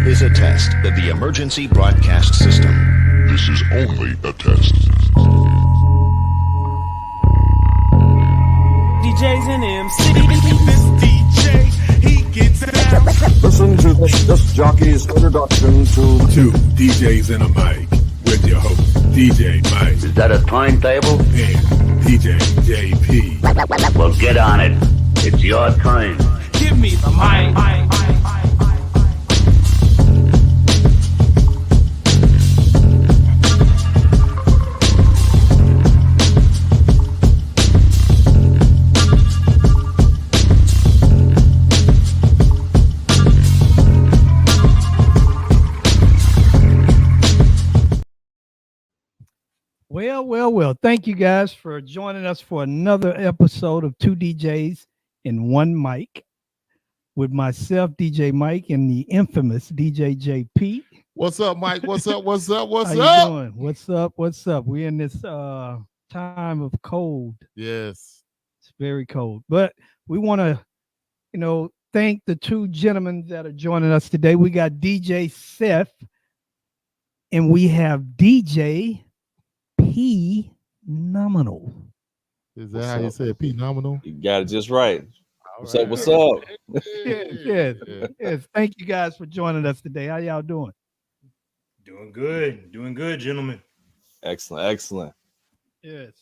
is a test of the emergency broadcast system. This is only a test. DJs and MCs. This DJ, he gets down. Listen to this jockey's introduction to Two DJs and a mic with your host, DJ Mike. Is that a timetable? And DJ JP. Well, get on it. It's your time. Give me the mic. Well. Thank you guys for joining us for another episode of Two DJs and One Mic with myself, DJ Mike, and the infamous DJ JP. What's up, Mike? What's up? How you doing? What's up? We're in this time of cold. Yes. It's very cold. But we want to, thank the two gentlemen that are joining us today. We got DJ Seth and we have DJ P.Nominal. Is that how you say it? P.Nominal? You got it just right. What's up? Yes. Thank you guys for joining us today. How y'all doing? Doing good, gentlemen. Excellent. Yes.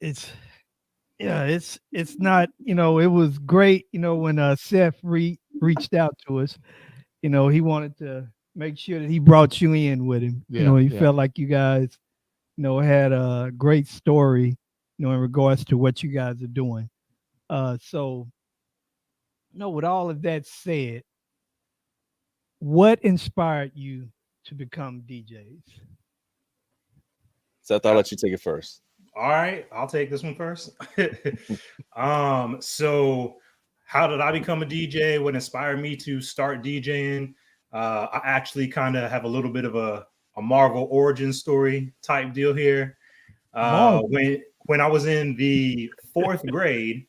It's not, it was great, when Seth reached out to us, he wanted to make sure that he brought you in with him. He felt like you guys, had a great story, in regards to what you guys are doing. So, with all of that said, what inspired you to become DJs? Seth, I'll let you take it first. All right, I'll take this one first. So how did I become a DJ? What inspired me to start DJing? I actually kind of have a little bit of a Marvel origin story type deal here. When I was in the fourth grade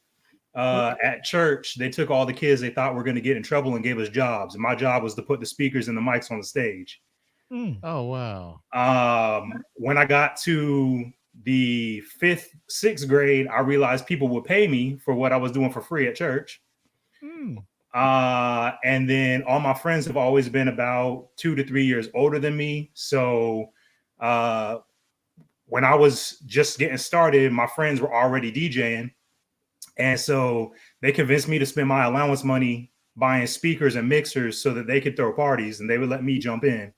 at church, they took all the kids they thought were going to get in trouble and gave us jobs. And my job was to put the speakers and the mics on the stage. Oh, wow. When I got to the sixth grade, I realized people would pay me for what I was doing for free at church. And then all my friends have always been about 2 to 3 years older than me. So when I was just getting started, my friends were already DJing. And so they convinced me to spend my allowance money buying speakers and mixers so that they could throw parties and they would let me jump in.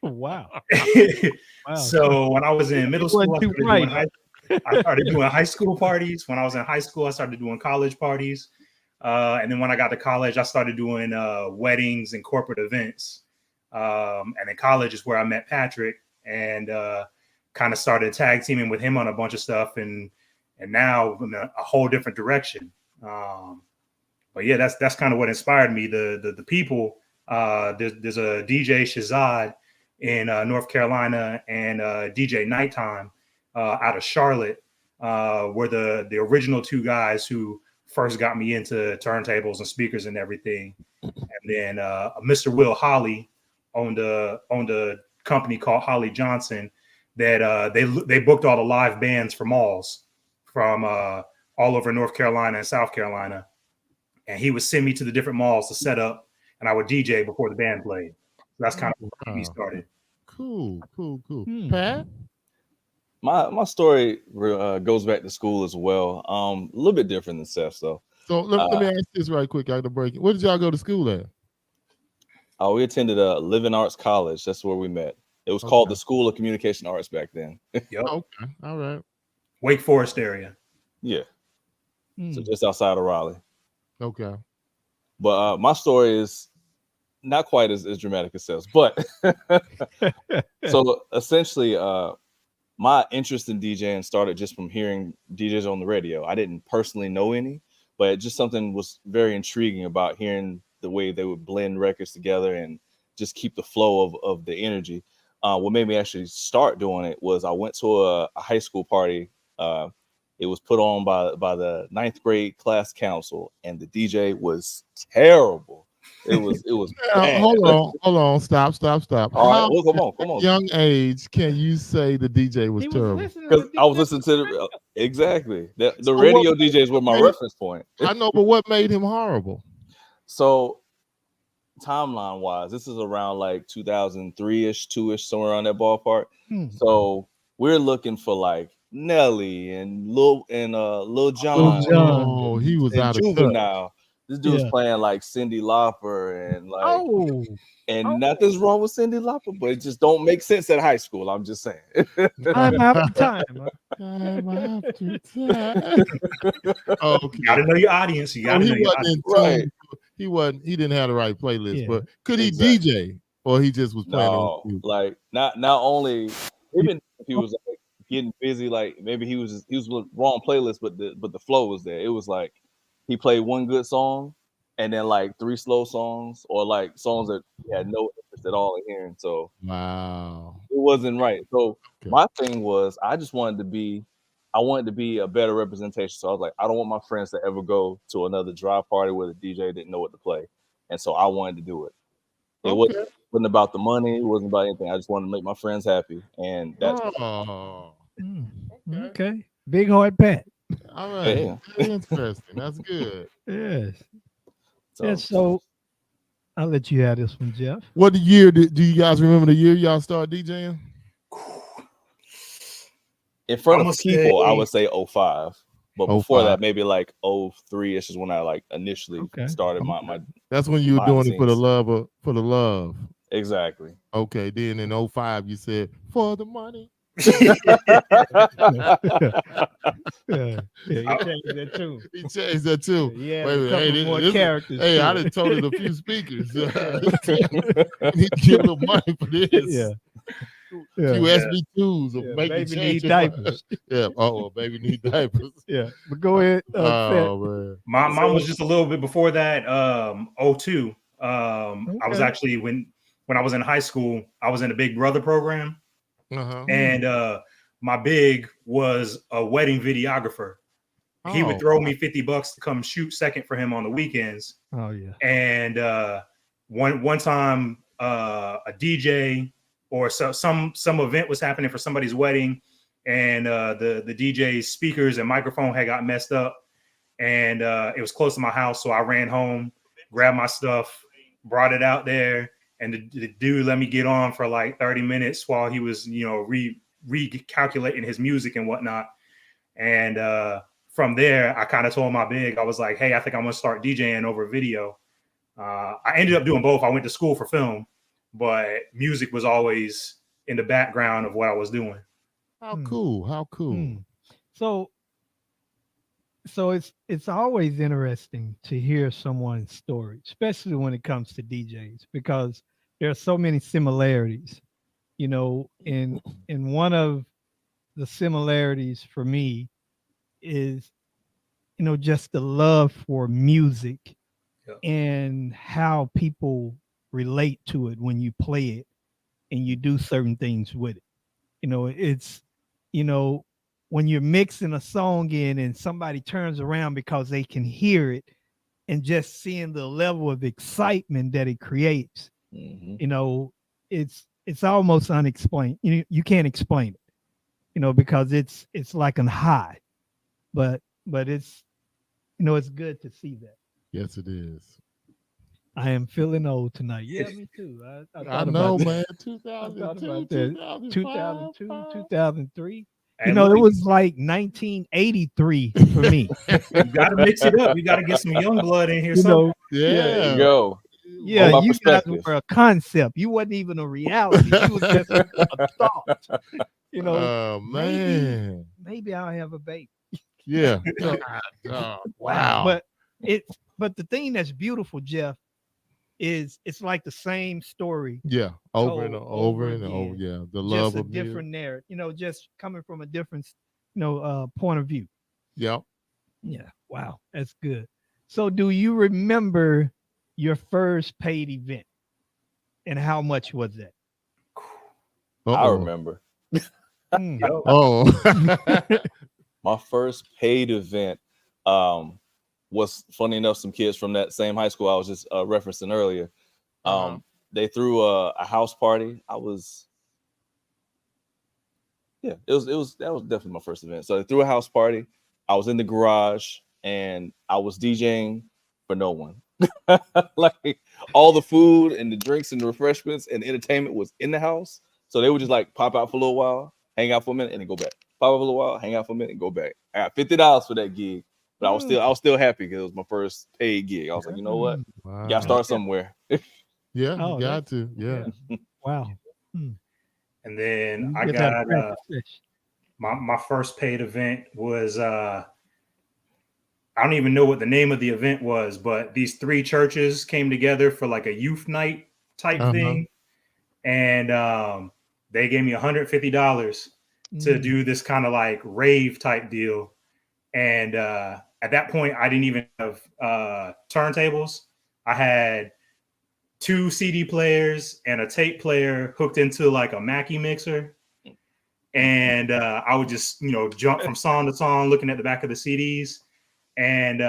Wow. So when I was in middle school, I started doing high school parties. When I was in high school, I started doing college parties. And then when I got to college, I started doing weddings and corporate events. And in college is where I met Patrick and kind of started tag teaming with him on a bunch of stuff. And now I'm in a whole different direction. But yeah, that's kind of what inspired me. The people, there's a DJ Shazad in North Carolina and DJ Nighttime out of Charlotte were the original two guys who first got me into turntables and speakers and everything. And then Mr. Will Holly owned a company called Holly Johnson that they booked all the live bands for malls from all over North Carolina and South Carolina. And he would send me to the different malls to set up and I would DJ before the band played. So that's kind of what we started. Cool. Pat? My story goes back to school as well. A little bit different than Seth's, though. So let me ask this right quick after the break. Where did y'all go to school at? We attended Living Arts College. That's where we met. It was called the School of Communication Arts back then. Yep. Okay. All right. Wake Forest area. Yeah. So just outside of Raleigh. Okay. But my story is not quite as dramatic as Seth's. But so essentially, my interest in DJing started just from hearing DJs on the radio. I didn't personally know any, but just something was very intriguing about hearing the way they would blend records together and just keep the flow of the energy. What made me actually start doing it was I went to a high school party. It was put on by the 9th grade class council, and the DJ was terrible. It was Now, bad. hold on, stop. All right, well, come on. Young age, can you say the DJ was terrible? Because I was listening to the exactly the So radio what- DJs were my reference point. I know, but what made him horrible? So timeline wise, this is around like 2003-ish, 2-ish, somewhere around that ballpark. So we're looking for like Nelly and Lil Jon. Oh, he was and out of touch. Juvenile. This dude's playing like Cyndi Lauper and like nothing's wrong with Cyndi Lauper, but it just don't make sense at high school. I'm just saying. Time after time. Time after time. Okay. You gotta know your audience. You gotta know your audience. Right. He didn't have the right playlist, Yeah. but could he Exactly. DJ or he just was playing No, on like not only even if he was like getting busy, like maybe he was with wrong playlist, but the flow was there. It was like he played one good song and then like 3 slow songs or like songs that he had no interest at all in hearing. So Wow. it wasn't right. So my thing was I wanted to be a better representation. So I was like, I don't want my friends to ever go to another drive party where the DJ didn't know what to play. And so I wanted to do it. It wasn't about the money. It wasn't about anything. I just wanted to make my friends happy. And that's Okay. Big hard pat. All right. Yeah. Very interesting. That's good. Yes. So I'll let you have this one, Jeff. What year do you guys remember the year y'all started DJing? In front of people, I would say 05. But before 05. that, maybe like 03-ish is when I like initially started my That's when you were doing it for the scenes. love. Exactly. Okay, then in 05 you said for the money. Yeah, he changed that too. He changed that too. Yeah, Wait a minute. more characters. Hey, too. I done told it a few speakers. You need to get a little money for this. Yeah. Few SB2s or make baby you change need your mind. diapers. Yeah. Oh, baby need diapers. Yeah. But go ahead. Oh man. My mom was just a little bit before that. 02. I was actually when I was in high school, I was in a Big Brother program. And my big was a wedding videographer. He would throw me $50 to come shoot second for him on the weekends. Oh yeah. And one time a DJ or some event was happening for somebody's wedding, and the DJ's speakers and microphone had got messed up, and it was close to my house, so I ran home, grabbed my stuff, brought it out there. And the dude let me get on for like 30 minutes while he was, recalculating his music and whatnot. And from there, I kind of told my big, I was like, hey, I think I'm going to start DJing over video. I ended up doing both. I went to school for film, but music was always in the background of what I was doing. How cool. So it's always interesting to hear someone's story, especially when it comes to DJs, because there are so many similarities, and one of the similarities for me is, just the love for music and how people relate to it when you play it and you do certain things with it. It's, when you're mixing a song in and somebody turns around because they can hear it, and just seeing the level of excitement that it creates, it's almost unexplained. You can't explain it, because it's like a high, but it's, it's good to see that. Yes, it is. I am feeling old tonight. Yeah, me too. I know, man. 2002, 2003. It was like 1983 for me. You got to mix it up. You got to get some young blood in here. Yeah. There you go. Yeah, you guys were a concept. You wasn't even a reality. You was just a thought. Oh man. Maybe I'll have a baby. Yeah. Wow. But the thing that's beautiful, Jeff, is it's like the same story. Yeah. Over and over. Yeah. The love just of a different narrative, just coming from a different, point of view. Yep. Yeah. Wow. That's good. So do you remember your first paid event, and how much was that? I remember. Oh. My first paid event what's funny enough, some kids from that same high school I was just referencing earlier, they threw a house party. That was definitely my first event. So they threw a house party. I was in the garage and I was DJing for no one. Like all the food and the drinks and the refreshments and the entertainment was in the house. So they would just like pop out for a little while, hang out for a minute, and then go back. Pop out for a little while, hang out for a minute, and go back. I got $50 for that gig, but I was still happy because it was my first paid gig. I was like, you know what? Wow. You gotta start somewhere. Yeah, you got to. Yeah. Wow. And then I Get got that practice. my first paid event was I don't even know what the name of the event was, but these 3 churches came together for like a youth night type thing. And they gave me $150 to do this kind of like rave type deal. And at that point, I didn't even have turntables. I had 2 CD players and a tape player hooked into like a Mackie mixer. And I would just, jump from song to song, looking at the back of the CDs. And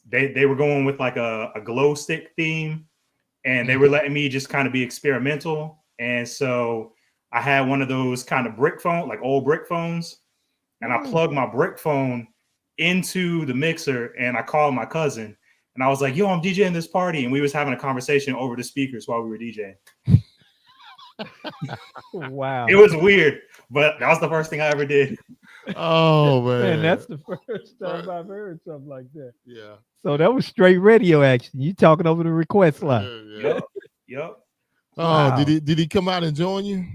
they were going with like a glow stick theme, and they were letting me just kind of be experimental. And so I had one of those kind of brick phone, like old brick phones, and I plugged my brick phone into the mixer, and I called my cousin, and I was like, yo, I'm DJing this party. And we was having a conversation over the speakers while we were DJing. Wow. It was weird, but that was the first thing I ever did. Oh man, that's the first time I've heard something like that. Yeah. So that was straight radio action. You talking over the request line. Yep. Oh, Wow. did he come out and join you?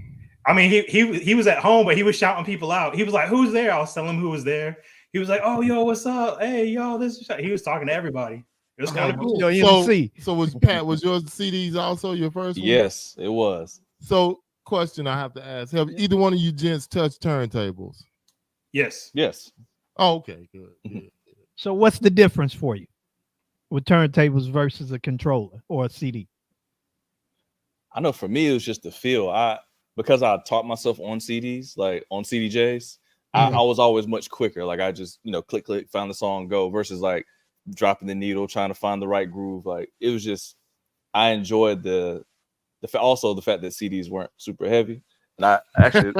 I mean, he was at home, but he was shouting people out. He was like, "Who's there?" I was telling him who was there. He was like, "Oh, yo, what's up? Hey, yo, this." He was talking to everybody. It was kind of cool. So was your CDs also your first one? Yes, it was. So, question I have to ask: have either one of you gents touched turntables? Yes. Oh, okay, good. So what's the difference for you with turntables versus a controller or a CD? I know for me it was just the feel. Because I taught myself on CDs, like on CDJs, I was always much quicker. Like I just, click, find the song, go, versus like dropping the needle, trying to find the right groove. Like it was just, I enjoyed the fact that CDs weren't super heavy. And I actually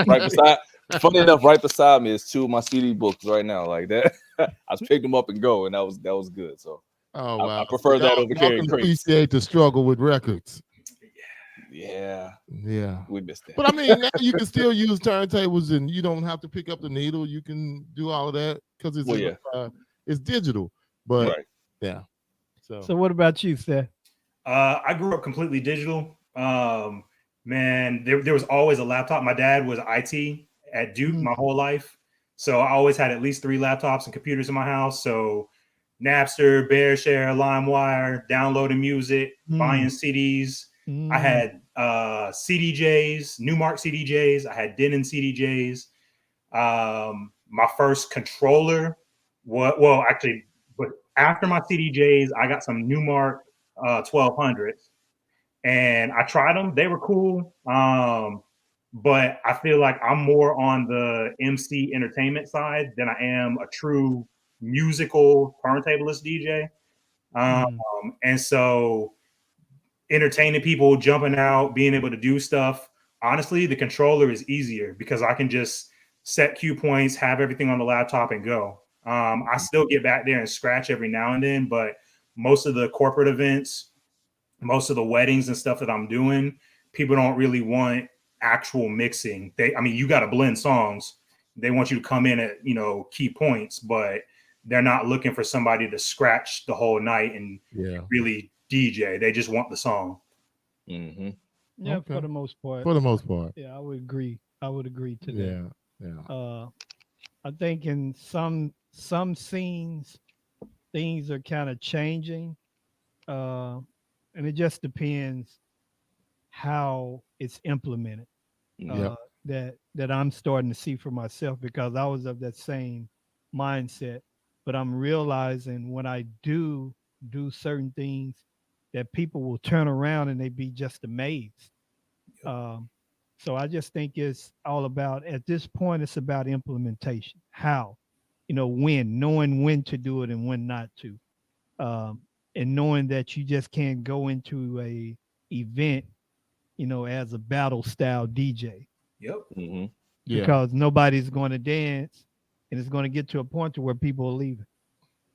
funny enough, right beside me is 2 of my CD books right now. Like that, I just picked them up and go, and that was good. So wow. I prefer that over carrying crates. Appreciate the struggle with records. Yeah, we missed that. But I mean, now you can still use turntables, and you don't have to pick up the needle. You can do all of that because it's digital. But yeah. So what about you, Seth? I grew up completely digital. Man, there was always a laptop. My dad was IT at Duke my whole life, so I always had at least 3 laptops and computers in my house. So Napster, BearShare, LimeWire, downloading music, buying CDs. I had CDJs, Newmark CDJs. I had Denon CDJs. My first controller, but after my CDJs, I got some Newmark 1200s, and I tried them. They were cool, but I feel like I'm more on the MC entertainment side than I am a true musical turntablist DJ. And so entertaining people, jumping out, being able to do stuff. Honestly, the controller is easier because I can just set cue points, have everything on the laptop, and go. I still get back there and scratch every now and then, but most of the corporate events, most of the weddings and stuff that I'm doing, people don't really want actual mixing. You got to blend songs. They want you to come in at, key points, but they're not looking for somebody to scratch the whole night and really DJ. They just want the song. Yeah, okay. For the most part. Yeah, I would agree. To that. Yeah. I think in some scenes, things are kind of changing, and it just depends how it's implemented. That I'm starting to see for myself, because I was of that same mindset, but I'm realizing when I do certain things that people will turn around and they be just amazed. So I just think it's all about, at this point, it's about implementation. How, knowing when to do it and when not to. and knowing that you just can't go into a event, as a battle style DJ. Yep. Mm-hmm. Yeah. Because nobody's going to dance, and it's going to get to a point to where people are leaving.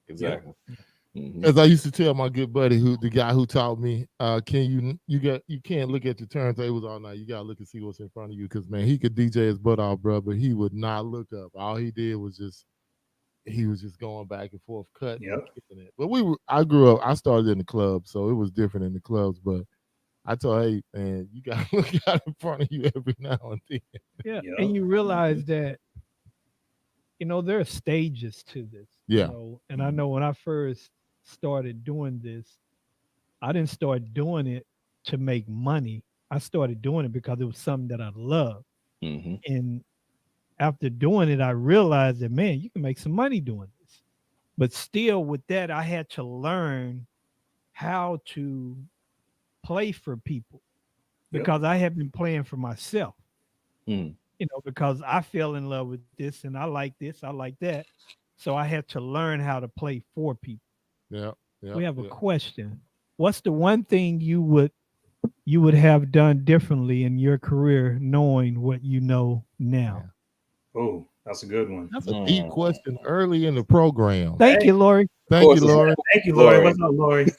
Exactly. Yep. Mm-hmm. As I used to tell my good buddy, the guy who taught me, you can't look at your turntables all night. You gotta look and see what's in front of you, because man, he could DJ his butt off, bro, but he would not look up. All he did was just going back and forth, cutting and kicking it. But I grew up, I started in the club, so it was different in the clubs. But I told, hey man, you gotta look out in front of you every now and then. Yeah, and you realize that there are stages to this. Yeah. And I know when I first started doing this, I didn't start doing it to make money. I started doing it because it was something that I loved. Mm-hmm. And after doing it, I realized that, man, you can make some money doing this. But still with that, I had to learn how to play for people, because I have been playing for myself. Because I fell in love with this, and I like this, I like that. So I had to learn how to play for people. Yeah. We have a question. What's the one thing you would have done differently in your career, knowing what you know now? Oh, that's a good one. That's a deep question early in the program. Thank you, Lori. Thank you, Lori. Thank you, Lori. What's up, Lori?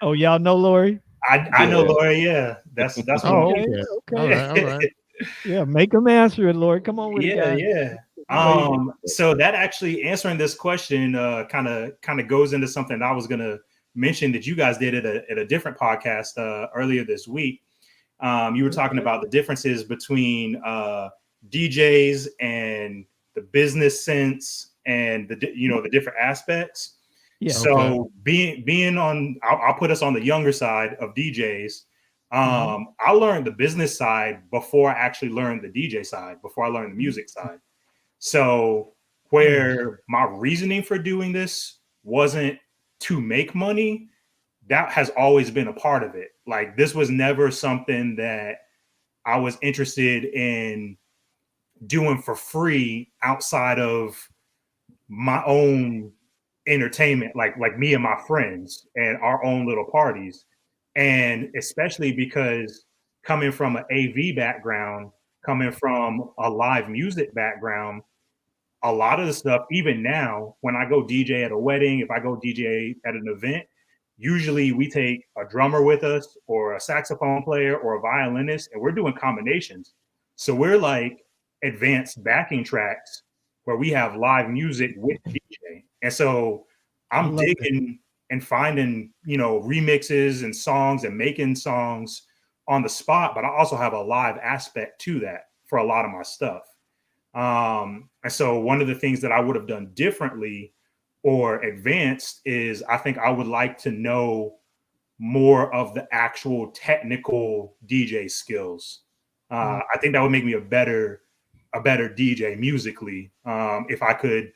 Oh, y'all know Lori? I know Lori. Yeah, that's okay. All right. Yeah, make them answer it, Lori. Come on with it, guys. Yeah. So that actually answering this question kind of goes into something I was gonna mention that you guys did at a different podcast earlier this week. You were talking about the differences between DJs and the business sense and the different aspects. Yeah. So being on, I'll put us on the younger side of DJs. I learned the business side before I actually learned the DJ side, before I learned the music side. So where my reasoning for doing this wasn't to make money, that has always been a part of it. Like, this was never something that I was interested in doing for free outside of my own entertainment, like me and my friends and our own little parties. And especially because coming from an AV background, coming from a live music background, a lot of the stuff, even now, when I go DJ at a wedding, if I go DJ at an event, usually we take a drummer with us or a saxophone player or a violinist, and we're doing combinations. So we're like advanced backing tracks where we have live music with DJ. And so I'm digging and finding, remixes and songs and making songs on the spot, but I also have a live aspect to that for a lot of my stuff. And so one of the things that I would have done differently or advanced is I think I would like to know more of the actual technical DJ skills. I think that would make me a better DJ musically. If I could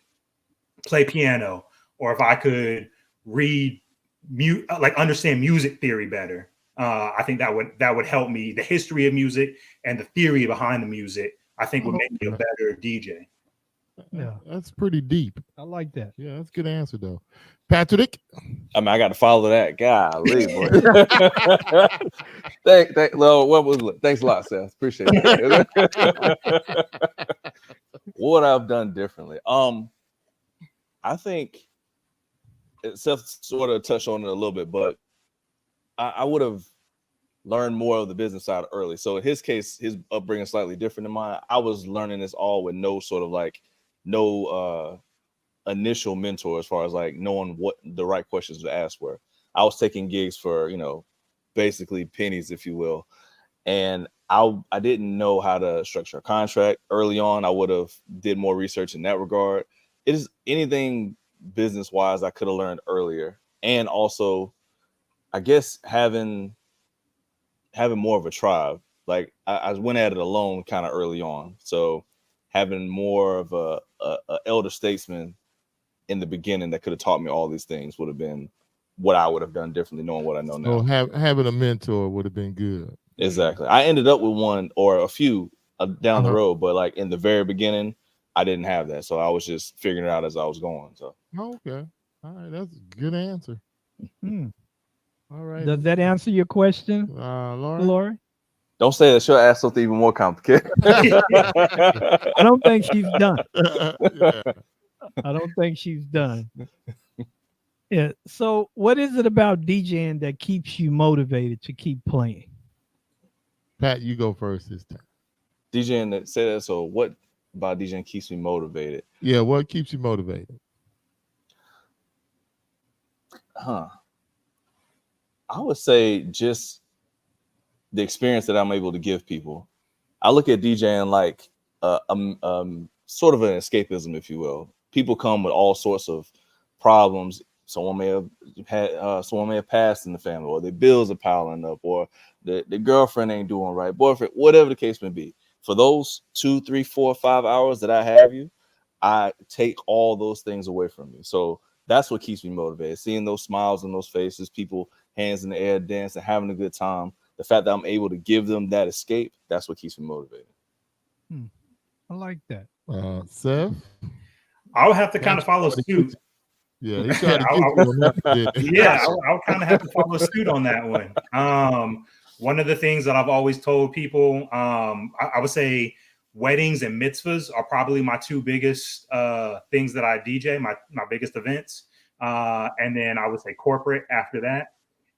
play piano, or if I could read understand music theory better. I think that would help me. The history of music and the theory behind the music, I think, would make me a better DJ. Yeah, that's pretty deep. I like that. Yeah, that's a good answer though. Patrick? I mean, I got to follow that. Golly, boy. Thanks a lot, Seth. Appreciate it. What I've done differently. I think Seth sort of touched on it a little bit, but I would have learned more of the business side early. So in his case, his upbringing is slightly different than mine. I was learning this all with no initial mentor as far as like knowing what the right questions to ask were. I was taking gigs for, basically pennies, if you will. And I didn't know how to structure a contract early on. I would have did more research in that regard. It is anything business wise I could have learned earlier. And also, I guess having more of a tribe. Like I went at it alone kind of early on. So having more of a elder statesman in the beginning that could have taught me all these things would have been what I would have done differently, knowing what I know now. So having a mentor would have been good. Exactly. I ended up with one or a few down the road, but like in the very beginning, I didn't have that. So I was just figuring it out as I was going. So okay. All right, that's a good answer. All right. Does that answer your question, Laura? Lori? Don't say that. She'll ask something even more complicated. I don't think she's done. Yeah. I don't think she's done. Yeah. So, what is it about DJing that keeps you motivated to keep playing? Pat, you go first this time. DJing that say that. So, what about DJing keeps me motivated? Yeah, what keeps you motivated? I would say just the experience that I'm able to give people. I look at DJing like sort of an escapism, if you will. People come with all sorts of problems. Someone may have passed in the family, or their bills are piling up, or the girlfriend ain't doing right, boyfriend, whatever the case may be. For those 2, 3, 4, 5 hours that I have you, I take all those things away from you. So that's what keeps me motivated. Seeing those smiles on those faces, people hands in the air, dancing, having a good time. The fact that I'm able to give them that escape, that's what keeps me motivated. I like that. Seth? I'll have to kind of follow suit. Yeah, he tried to get you on that. Yeah, I'll kind of have to follow suit on that one. One of the things that I've always told people, I would say weddings and mitzvahs are probably my two biggest things that I DJ, my biggest events. And then I would say corporate after that.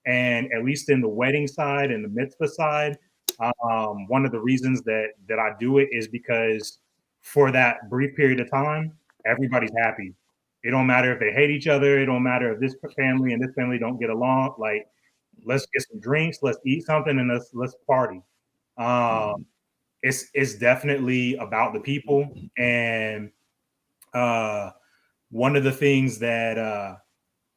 And at least in the wedding side and the mitzvah side, one of the reasons that I do it is because for that brief period of time, everybody's happy. It don't matter if they hate each other. It don't matter if this family and this family don't get along. Like, let's get some drinks, let's eat something, and let's party. It's definitely about the people. And one of the things that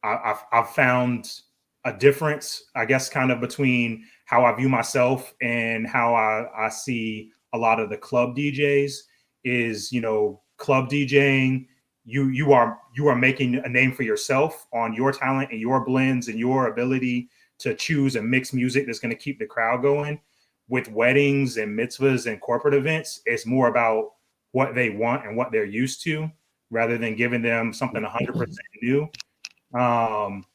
I've found a difference, I guess, kind of between how I view myself and how I see a lot of the club DJs is, club DJing. You are making a name for yourself on your talent and your blends and your ability to choose and mix music that's going to keep the crowd going. With weddings and mitzvahs and corporate events, it's more about what they want and what they're used to, rather than giving them something 100% new.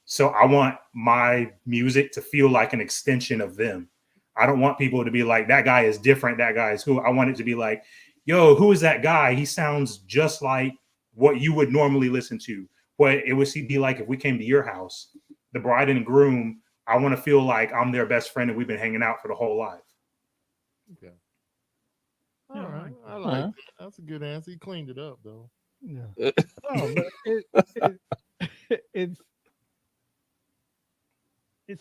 So I want my music to feel like an extension of them. I don't want people to be like, that guy is different, that guy is who. I want it to be like, yo, who is that guy? He sounds just like what you would normally listen to. What it would be like if we came to your house. The bride and groom, I want to feel like I'm their best friend and we've been hanging out for the whole life. Okay. All right. I like that. That's a good answer. He cleaned it up, though. Yeah. It's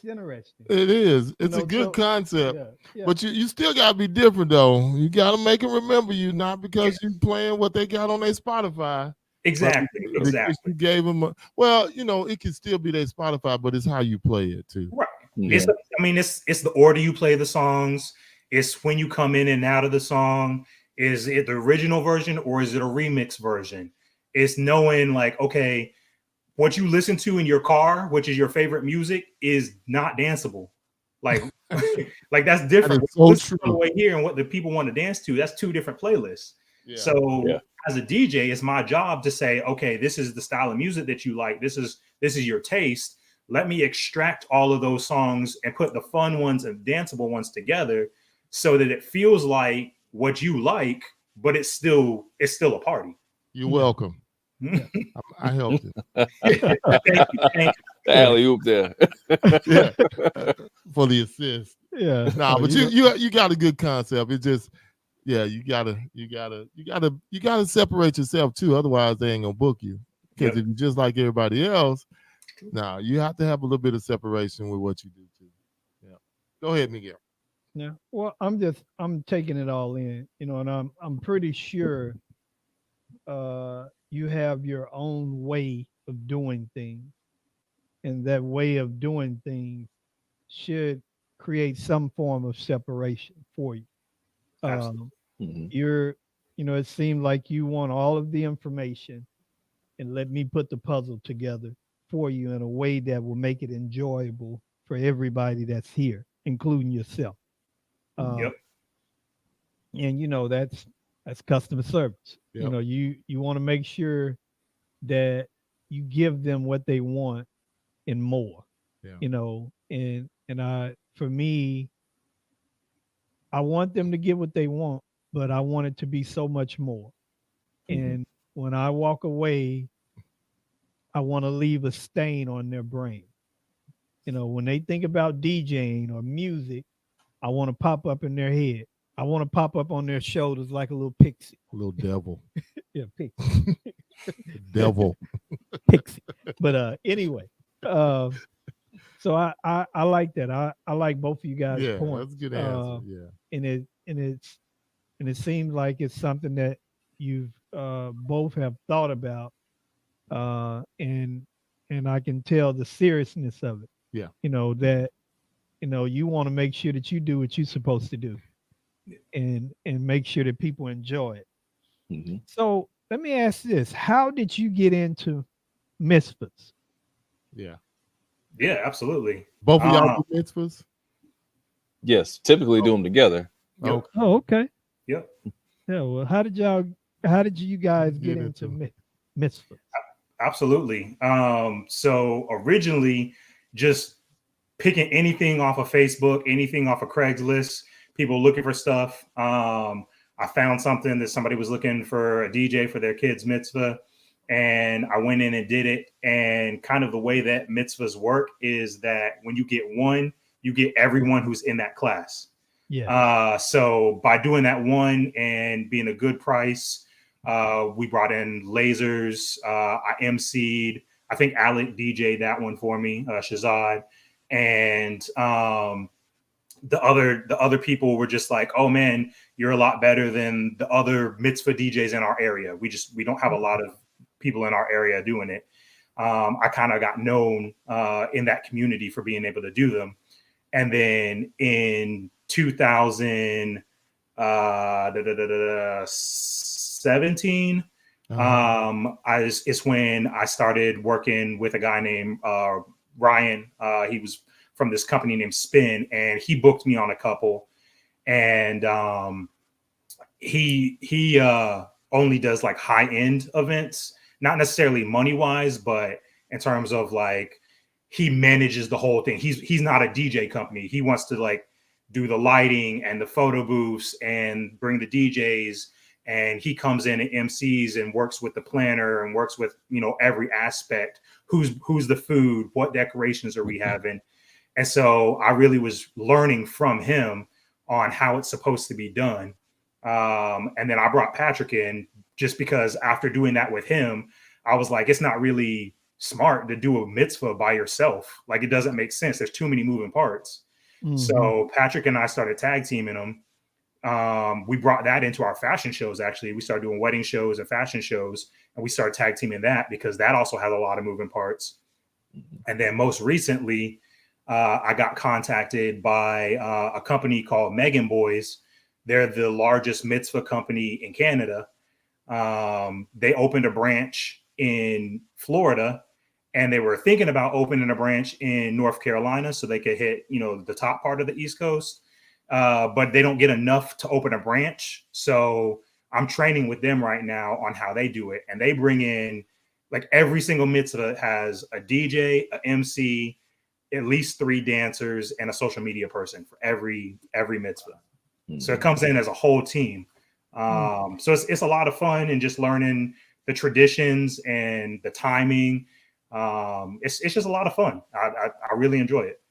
interesting. It is. It's a good concept. Yeah. But you still got to be different, though. You got to make them remember you, not because you're playing what they got on their Spotify. Exactly. You gave them it can still be their Spotify, but it's how you play it, too. Right. Yeah. It's the order you play the songs. It's when you come in and out of the song. Is it the original version or is it a remix version? It's knowing, like, okay, what you listen to in your car, which is your favorite music, is not danceable. Like, like that's different. That is so true. All the way here and what the people want to dance to, that's two different playlists. Yeah. So as a DJ, it's my job to say, okay, this is the style of music that you like. This is your taste. Let me extract all of those songs and put the fun ones and danceable ones together so that it feels like what you like, but it's still a party. You're welcome. I helped you. Thank you. Alley-oop there. Yeah. For the assist. Yeah. Nah, but you got a good concept. It's just, you gotta separate yourself too. Otherwise, they ain't gonna book you. Because if you're just like everybody else, you have to have a little bit of separation with what you do too. Yeah. Go ahead, Miguel. Yeah. Well, I'm taking it all in, and I'm pretty sure you have your own way of doing things, and that way of doing things should create some form of separation for you. It seemed like you want all of the information and let me put the puzzle together for you in a way that will make it enjoyable for everybody that's here, including yourself. And that's customer service. Yep. You want to make sure that you give them what they want and more. Yeah. You know, and for me, I want them to get what they want, but I want it to be so much more. And when I walk away, I want to leave a stain on their brain. You know, when they think about DJing or music, I want to pop up in their head. I want to pop up on their shoulders like a little pixie. Little devil. Yeah, pixie. Devil. Pixie. But anyway, so I like that. I like both of you guys' points. That's a good answer. And it seems like it's something that you've both have thought about, and I can tell the seriousness of it. Yeah. You know that, you know, you want to make sure that you do what you're supposed to do, and make sure that people enjoy it. So let me ask this: how did you get into mitzvahs? Yeah, absolutely. Both of y'all do mitzvahs? Yes, typically do them together. Oh, okay. Yep. Yeah. Well, how did you guys get into mitzvahs? Absolutely. So originally, just picking anything off of Facebook, anything off of Craigslist, people looking for stuff. I found something that somebody was looking for a DJ for their kid's mitzvah, and I went in and did it. And kind of the way that mitzvahs work is that when you get one, you get everyone who's in that class. Yeah. So by doing that one and being a good price, we brought in lasers. I emceed. I think Alec DJ'd that one for me, Shazad. And the other people were just like, oh man, you're a lot better than the other mitzvah DJs in our area. We don't have a lot of people in our area doing it. I kind of got known in that community for being able to do them. And then in 2017, it's when I started working with a guy named Ryan. He was from this company named Spin, and he booked me on a couple. And he only does like high-end events, not necessarily money-wise, but in terms of like he manages the whole thing. He's not a DJ company. He wants to like do the lighting and the photo booths and bring the DJs. And he comes in and MCs and works with the planner and works with, you know, every aspect. Who's the food? What decorations are we having? And so I really was learning from him on how it's supposed to be done. And then I brought Patrick in just because after doing that with him, I was like, it's not really smart to do a mitzvah by yourself. Like, it doesn't make sense. There's too many moving parts. So Patrick and I started tag teaming them. We brought that into our fashion shows. Actually, we started doing wedding shows and fashion shows, and we started tag teaming that because that also has a lot of moving parts. And then most recently, I got contacted by a company called Megan Boys. They're the largest mitzvah company in Canada. They opened a branch in Florida, and they were thinking about opening a branch in North Carolina so they could hit, you know, the top part of the East Coast. But they don't get enough to open a branch. So I'm training with them right now on how they do it. And they bring in, like, every single mitzvah has a DJ, a MC, at least 3 dancers, and a social media person for every mitzvah. So it comes in as a whole team. So it's a lot of fun and just learning the traditions and the timing. It's just a lot of fun. I really enjoy it.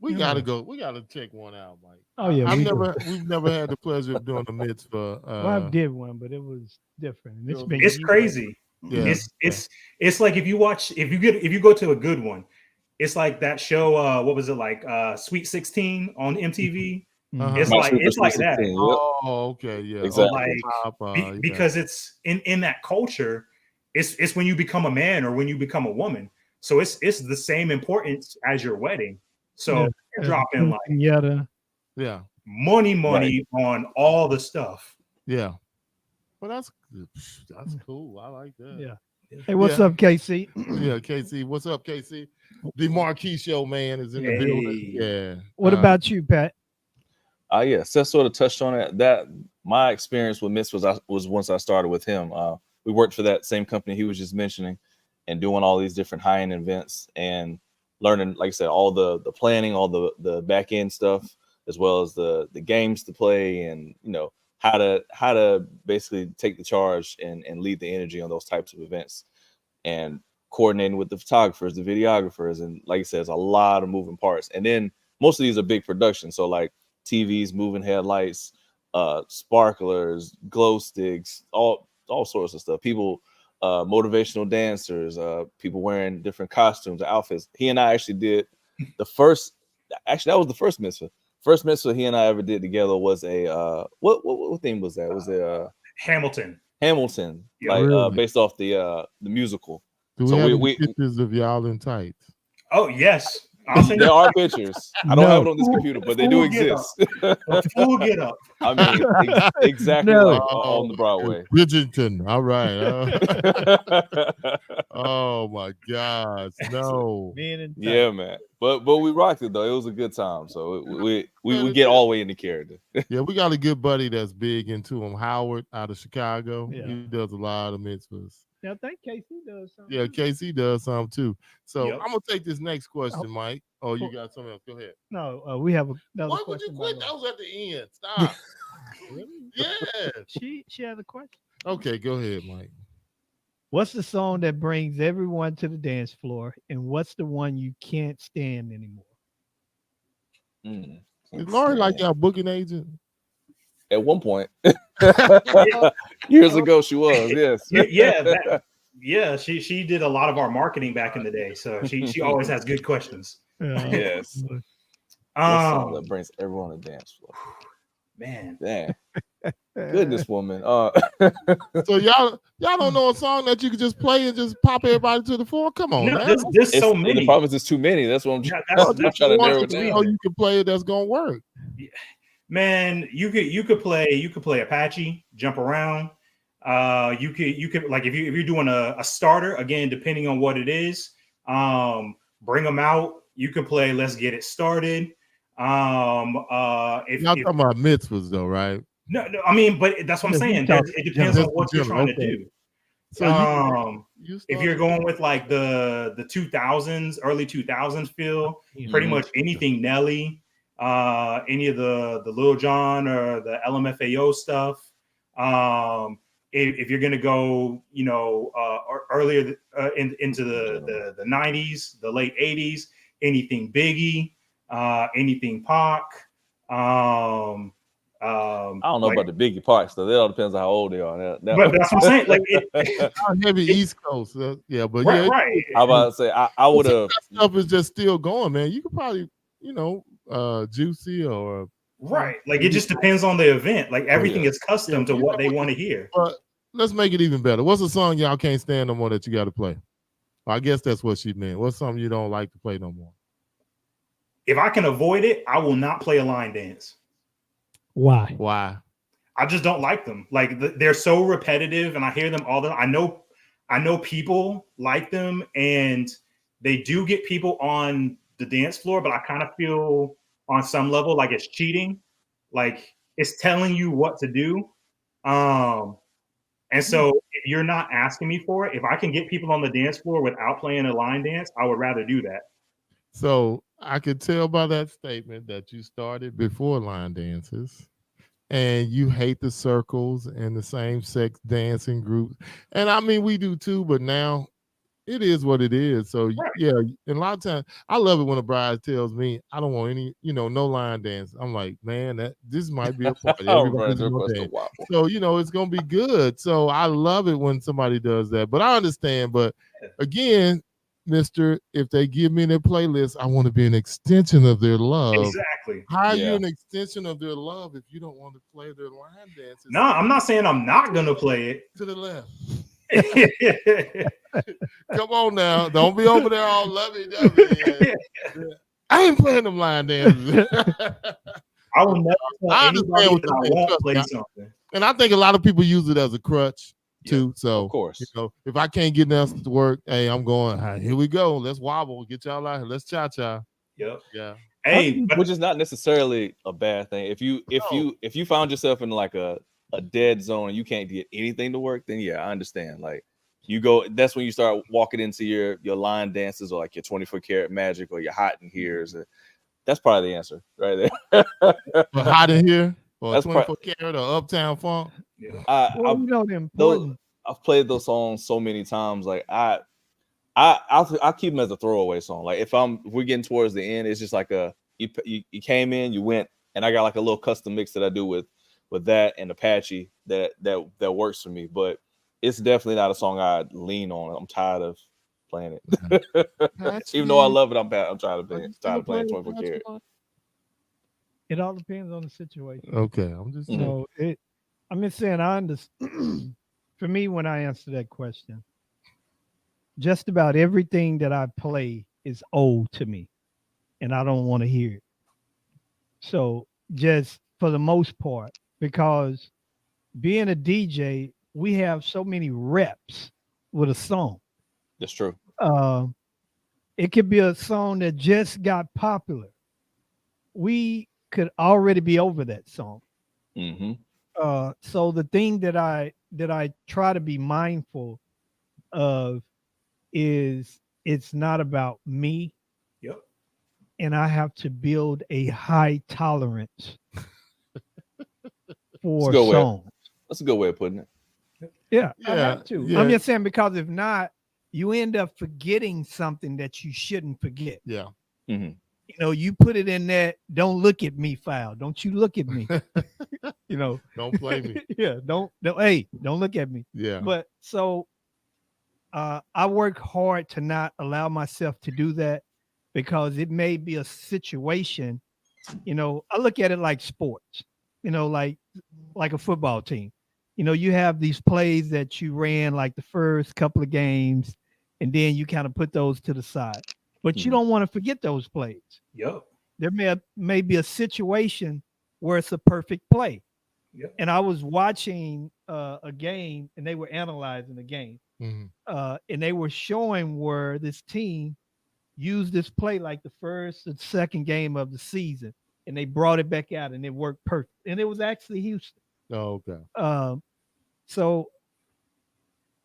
We gotta go. We gotta check one out, Mike. Oh yeah, we've never had the pleasure of doing a mitzvah. Well, I did one, but it was different. It's crazy. Yeah. It's like if you go to a good one, it's like that show. What was it like? Sweet 16 on MTV. It's like that. Oh, okay, yeah. Exactly. Like, because it's in that culture. It's when you become a man or when you become a woman. So it's the same importance as your wedding. So you're dropping like money on all the stuff. Yeah. Well, that's cool. I like that. Yeah. Hey, what's up, KC? Yeah, KC. What's up, KC? The Marquee Show man is in the building. Yeah. What about you, Pat? Yeah, Seth sort of touched on it. That my experience with mitzvahs was once I started with him. we worked for that same company he was just mentioning, and doing all these different high-end events and learning, like I said, all the planning, all the back end stuff, as well as the games to play, and how to basically take the charge and lead the energy on those types of events, and coordinating with the photographers, the videographers, and like I said, it's a lot of moving parts. And then most of these are big productions, so like TVs, moving headlights, sparklers, glow sticks, all sorts of stuff. People, motivational dancers, people wearing different costumes, outfits. He and I actually did the first. Actually, that was the first mitzvah. First mitzvah he and I ever did together was a what theme was that? Was it Hamilton? Hamilton, Yeah, like really? based off the musical. Do we So have we pictures of y'all in tights? Oh yes, I'll send there you. are pictures. I don't have it on this computer, but they do exist. Full get up. I mean, exactly No. like on the Broadway. Bridgerton. All right. Oh my gosh, no. Yeah, man. But we rocked it though. It was a good time. So we get all the way into character. Yeah, we got a good buddy that's big into him, Howard, out of Chicago. Yeah. He does a lot of mitzvahs. Yeah, I think KC does something. Yeah, KC does some too. So Yep. I'm gonna take this next question, Mike. Oh, you got something else? Go ahead. No, we have another Why would question. you quit? by That was at the end. Stop. Yeah. She had a question. Okay, go ahead, Mike. What's the song that brings everyone to the dance floor, and what's the one you can't stand anymore? Is Laurie like y'all booking agent? At one point, years ago, she was. Yes. Yeah, she did a lot of our marketing back in the day, so she always has good questions. Yes. Song that brings everyone to the dance floor. Man, Damn. Goodness, woman. So y'all don't know a song that you could just play and just pop everybody to the floor? Come on, no, man. there's so many. The problem is there's too many. That's what I'm trying to narrow it down. You can play it that's gonna work. Man, you could play Apache, jump around. You could like if you're doing a starter, again, depending on what it is, bring them out. You can play Let's Get It Started. If y'all talking about mitzvahs though, right? No, I mean, but that's what I'm saying. It depends on what you're trying to do. So if you're going with like the 2000s, early 2000s feel, pretty much anything Nelly, any of the Lil Jon or the LMFAO stuff. If you're gonna go, earlier into the 90s, the late 80s, anything Biggie, anything Pac. I don't know about the Biggie Parks though. That all depends on how old they are. But that's what I'm saying. Like heavy East Coast, yeah. But right. How about to say I would have stuff is just still going, man. You could probably, Juicy or right. Like it just depends on the event. Like everything is custom to what they want to hear. But let's make it even better. What's a song y'all can't stand no more that you got to play? Well, I guess that's what she meant. What's something you don't like to play no more? If I can avoid it, I will not play a line dance. Why? I just don't like them. Like they're so repetitive, and I hear them all the time. I know people like them, and they do get people on the dance floor, but I kind of feel on some level like it's cheating, like it's telling you what to do. And so if you're not asking me for it, if I can get people on the dance floor without playing a line dance, I would rather do that. So I could tell by that statement that you started before line dances and you hate the circles and the same sex dancing groups. And I mean, we do too, but now it is what it is. So yeah, and a lot of times I love it when a bride tells me I don't want any, no line dance. I'm like, man, this might be a party. So it's gonna be good. So I love it when somebody does that. But I understand. But again, Mister, if they give me their playlist, I want to be an extension of their love. Exactly. How are you an extension of their love if you don't want to play their line dances? No, I'm not saying I'm not gonna play it. To the left. Come on now. Don't be over there all lovey-dovey. I ain't playing them line dances. I will never tell anybody that I won't play something. And I think a lot of people use it as a crutch too. So of course, if I can't get nothing to work, hey, I'm going. Here we go. Let's wobble. Get y'all out here. Let's cha-cha. Yep. Yeah. Hey, which is not necessarily a bad thing. If you found yourself in like a a dead zone and you can't get anything to work, then yeah, I understand. Like you go, that's when you start walking into your line dances or like your 24 karat magic or your hot in here's. That's probably the answer right there. Hot in here or That's 24 karat or Uptown Funk. Well, you know the important. I've played those songs so many times. Like I'll keep them as a throwaway song. Like if we're getting towards the end, it's just like you came in, you went, and I got like a little custom mix that I do with that and Apache that works for me. But it's definitely not a song I lean on. I'm tired of playing it. Even though I love it, I'm tired of playing 24 karat. It all depends on the situation. Okay, I'm just I'm just saying I understand. For me, when I answer that question, just about everything that I play is old to me, and I don't want to hear it. So just for the most part, because being a DJ, we have so many reps with a song. That's true. It could be a song that just got popular. We could already be over that song. Mm-hmm. So the thing that I try to be mindful of is it's not about me. Yep. And I have to build a high tolerance for songs. That's a good way of putting it. Yeah, I have to. Yeah. I'm just saying, because if not, you end up forgetting something that you shouldn't forget. Yeah. Mm-hmm. You know, you put it in that "don't look at me" file. Don't you look at me. You know, don't play me. Yeah, don't look at me. Yeah. But so I work hard to not allow myself to do that, because it may be a situation. You know, I look at it like sports. You know, like a football team. You know, you have these plays that you ran like the first couple of games, and then you kind of put those to the side. But you don't want to forget those plays. Yep. There may be a situation where it's a perfect play. Yep. And I was watching a game, and they were analyzing the game. Mm-hmm. And they were showing where this team used this play like the first and second game of the season, and they brought it back out, and it worked perfect. And it was actually Houston. Oh, okay. So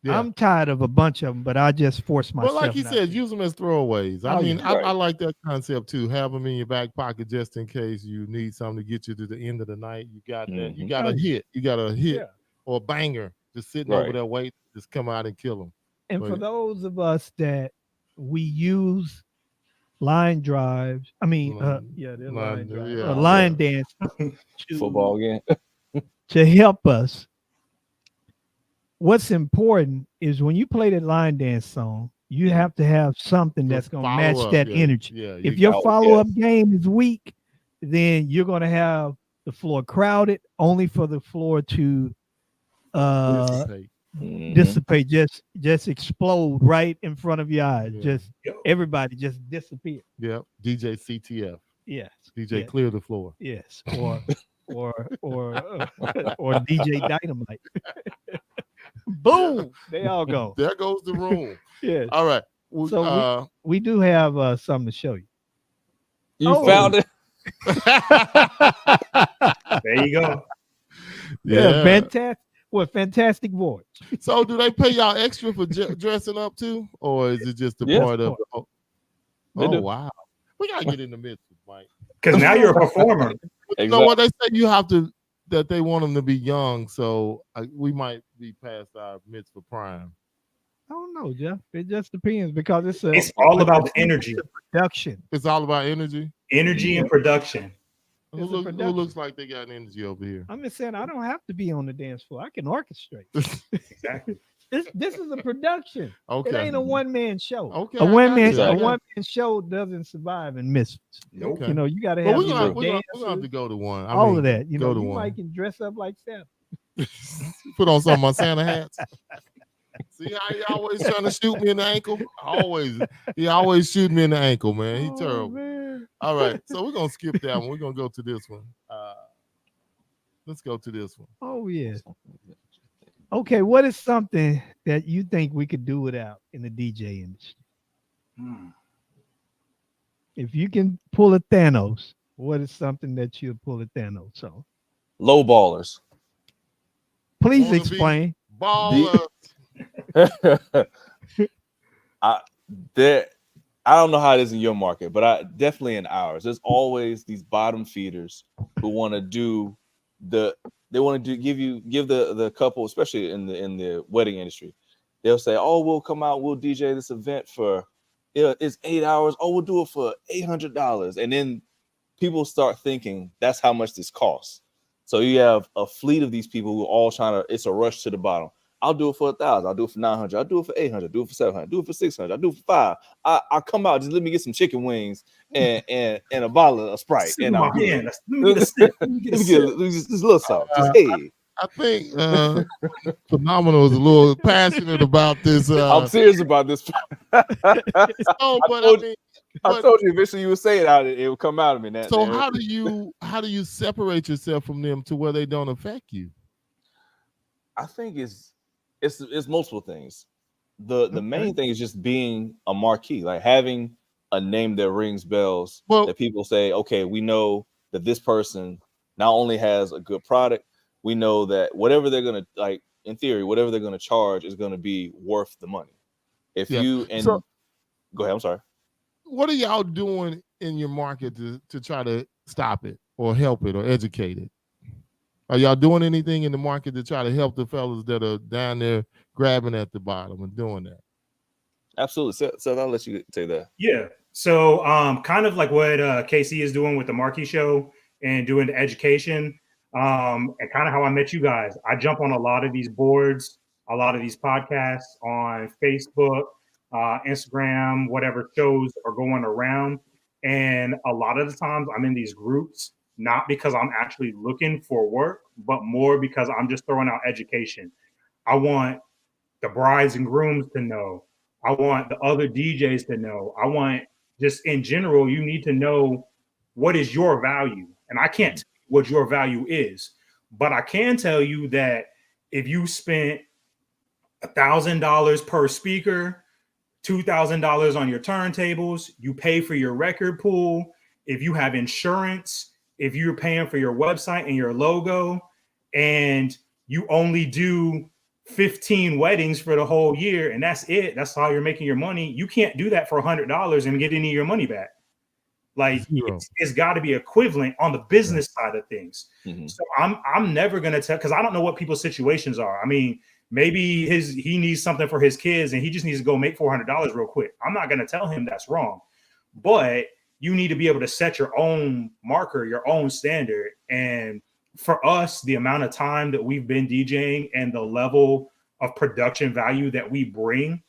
yeah. I'm tired of a bunch of them, but I just force myself. Well, like you said, use them as throwaways. I mean, I like that concept too. Have them in your back pocket just in case you need something to get you to the end of the night. You got that. You got a hit. You got a hit or a banger just sitting over there waiting. Just come out and kill them. And for those of us that we use line drives, I mean, line dance football again to help us. What's important is when you play that line dance song, you have to have something that's going to match that energy. Yeah, if your follow-up game is weak, then you're going to have the floor crowded, only for the floor to dissipate, just explode right in front of your eyes. Just everybody just disappear. Yeah, DJ CTF. Yes. DJ clear the floor. Yes, or DJ Dynamite. Boom! They all go. There goes the room. Yeah. All right. So we do have something to show you. You found it. There you go. Yeah, fantastic. What fantastic voice. So, do they pay y'all extra for dressing up too, or is it just a part of? Oh wow, we gotta get in the midst, Mike. Because now you're a performer. You know what they say? You have to. That they want them to be young, so we might be past our mitzvah prime. I don't know, Jeff. It just depends, because it's all about the energy. Production. It's all about energy. Energy and production. Who looks like they got energy over here? I'm just saying, I don't have to be on the dance floor. I can orchestrate. Exactly. This is a production. Okay. It ain't a one-man show. Okay. A one-man show doesn't survive in misfits. Okay. You know, you got to have. We're gonna have to go to one. All of that. You know, you might can dress up like Santa. Put on some of my Santa hats. See how he always trying to shoot me in the ankle? He always shooting me in the ankle, man. He terrible. Man. All right, so we're gonna skip that one. We're gonna go to this one. Let's go to this one. Oh yeah. Okay, what is something that you think we could do without in the DJ industry? If you can pull a Thanos, what is something that you'll pull a Thanos on? Low ballers. Please explain. Baller. I don't know how it is in your market, but definitely in ours. There's always these bottom feeders who want to do give the couple, especially in the wedding industry. They'll say, "Oh, we'll come out, we'll DJ this event for it's 8 hours. Oh, we'll do it for $800." And then people start thinking that's how much this costs. So you have a fleet of these people who are all trying to. It's a rush to the bottom. I'll do it for 1,000. I'll do it for 900. I'll do it for 800. Do it for 700. Do it for 600. I'll do it for 5. I'll come out. Just let me get some chicken wings and a bottle of Sprite. And I'll get let me get a sip. Let me get just a little salt. Just hey. I think P.Nominal is a little passionate about this. I'm serious about this. I told you eventually you would say it would come out of me. So how do you separate yourself from them to where they don't affect you? I think it's multiple things. The main thing is just being a marquee, like having a name that rings bells, that people say, okay, we know that this person not only has a good product, we know that whatever they're gonna, like, in theory, whatever they're gonna charge is gonna be worth the money. Go ahead, I'm sorry. What are y'all doing in your market to try to stop it or help it or educate it? Are y'all doing anything in the market to try to help the fellas that are down there grabbing at the bottom and doing that? Absolutely. So I'll let you take that. Yeah. So kind of like what KC is doing with the Marquee Show and doing the education, and kind of how I met you guys. I jump on a lot of these boards, a lot of these podcasts on Facebook, Instagram, whatever shows are going around. And a lot of the times I'm in these groups, not because I'm actually looking for work, but more because I'm just throwing out education. I want the brides and grooms to know. I want the other DJs to know. I want, just in general, you need to know what is your value. And I can't tell you what your value is, but I can tell you that if you spent $1,000 per speaker, $2,000 on your turntables, you pay for your record pool, if you have insurance, if you're paying for your website and your logo, and you only do 15 weddings for the whole year, and that's it, that's how you're making your money, you can't do that for $100 and get any of your money back. Like, it's got to be equivalent on the business side of things. Mm-hmm. So I'm never going to tell, because I don't know what people's situations are. I mean, maybe he needs something for his kids and he just needs to go make $400 real quick. I'm not going to tell him that's wrong, but you need to be able to set your own marker, your own standard. And for us, the amount of time that we've been DJing and the level of production value that we bring,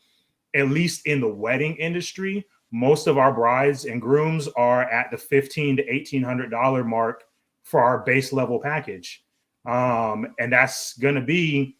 at least in the wedding industry, most of our brides and grooms are at the $1,500 to $1,800 mark for our base level package. And that's going to be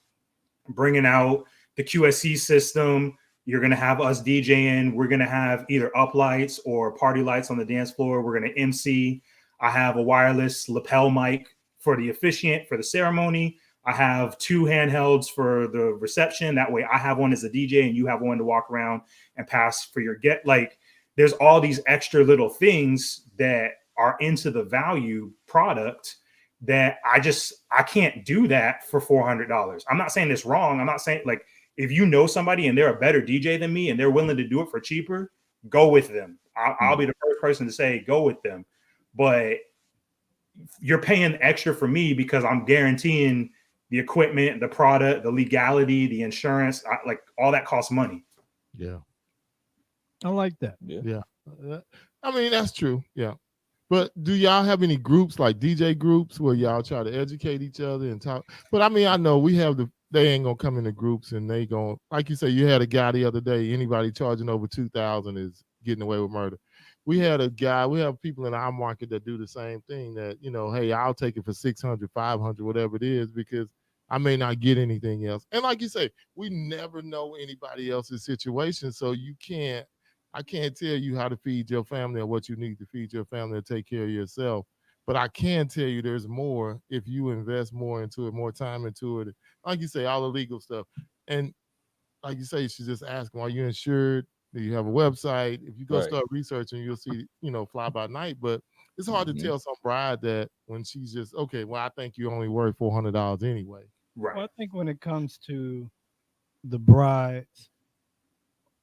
bringing out the QSC system. You're going to have us DJing. We're going to have either up lights or party lights on the dance floor. We're going to MC. I have a wireless lapel mic for the officiant for the ceremony. I have 2 handhelds for the reception. That way I have one as a DJ and you have one to walk around and pass for your get. Like, there's all these extra little things that are into the value product that I can't do that for $400. I'm not saying it's wrong. I'm not saying, like, if you know somebody and they're a better DJ than me and they're willing to do it for cheaper, go with them. I'll be the first person to say, go with them. But you're paying extra for me because I'm guaranteeing the equipment, the product, the legality, the insurance, like all that costs money. Yeah. I like that. Yeah. I mean, that's true. Yeah. But do y'all have any groups, like DJ groups, where y'all try to educate each other and talk? But I mean, I know we have they ain't gonna come into groups and they gonna, like you say, you had a guy the other day, anybody charging over $2,000 is getting away with murder. We have people in our market that do the same thing, that, you know, hey, I'll take it for 600, 500, whatever it is, because I may not get anything else. And like you say, we never know anybody else's situation. So I can't tell you how to feed your family or what you need to feed your family and take care of yourself. But I can tell you there's more if you invest more into it, more time into it. Like you say, all the legal stuff. And like you say, you should just ask them, are you insured? Do you have a website? If you go start researching, you'll see, you know, fly by night. But it's hard to tell some bride that when she's just, okay, well, I think you're only worth $400 anyway. Right. Well, I think when it comes to the brides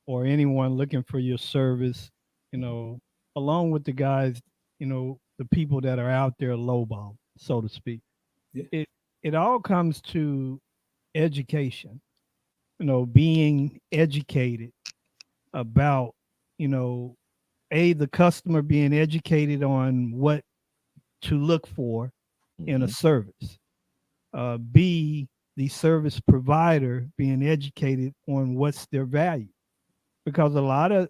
or anyone looking for your service, along with the guys, the people that are out there lowball, so to speak, Yeah. it all comes to education, being educated about, the customer being educated on what to look for in a service. B, the service provider being educated on what's their value. Because a lot of,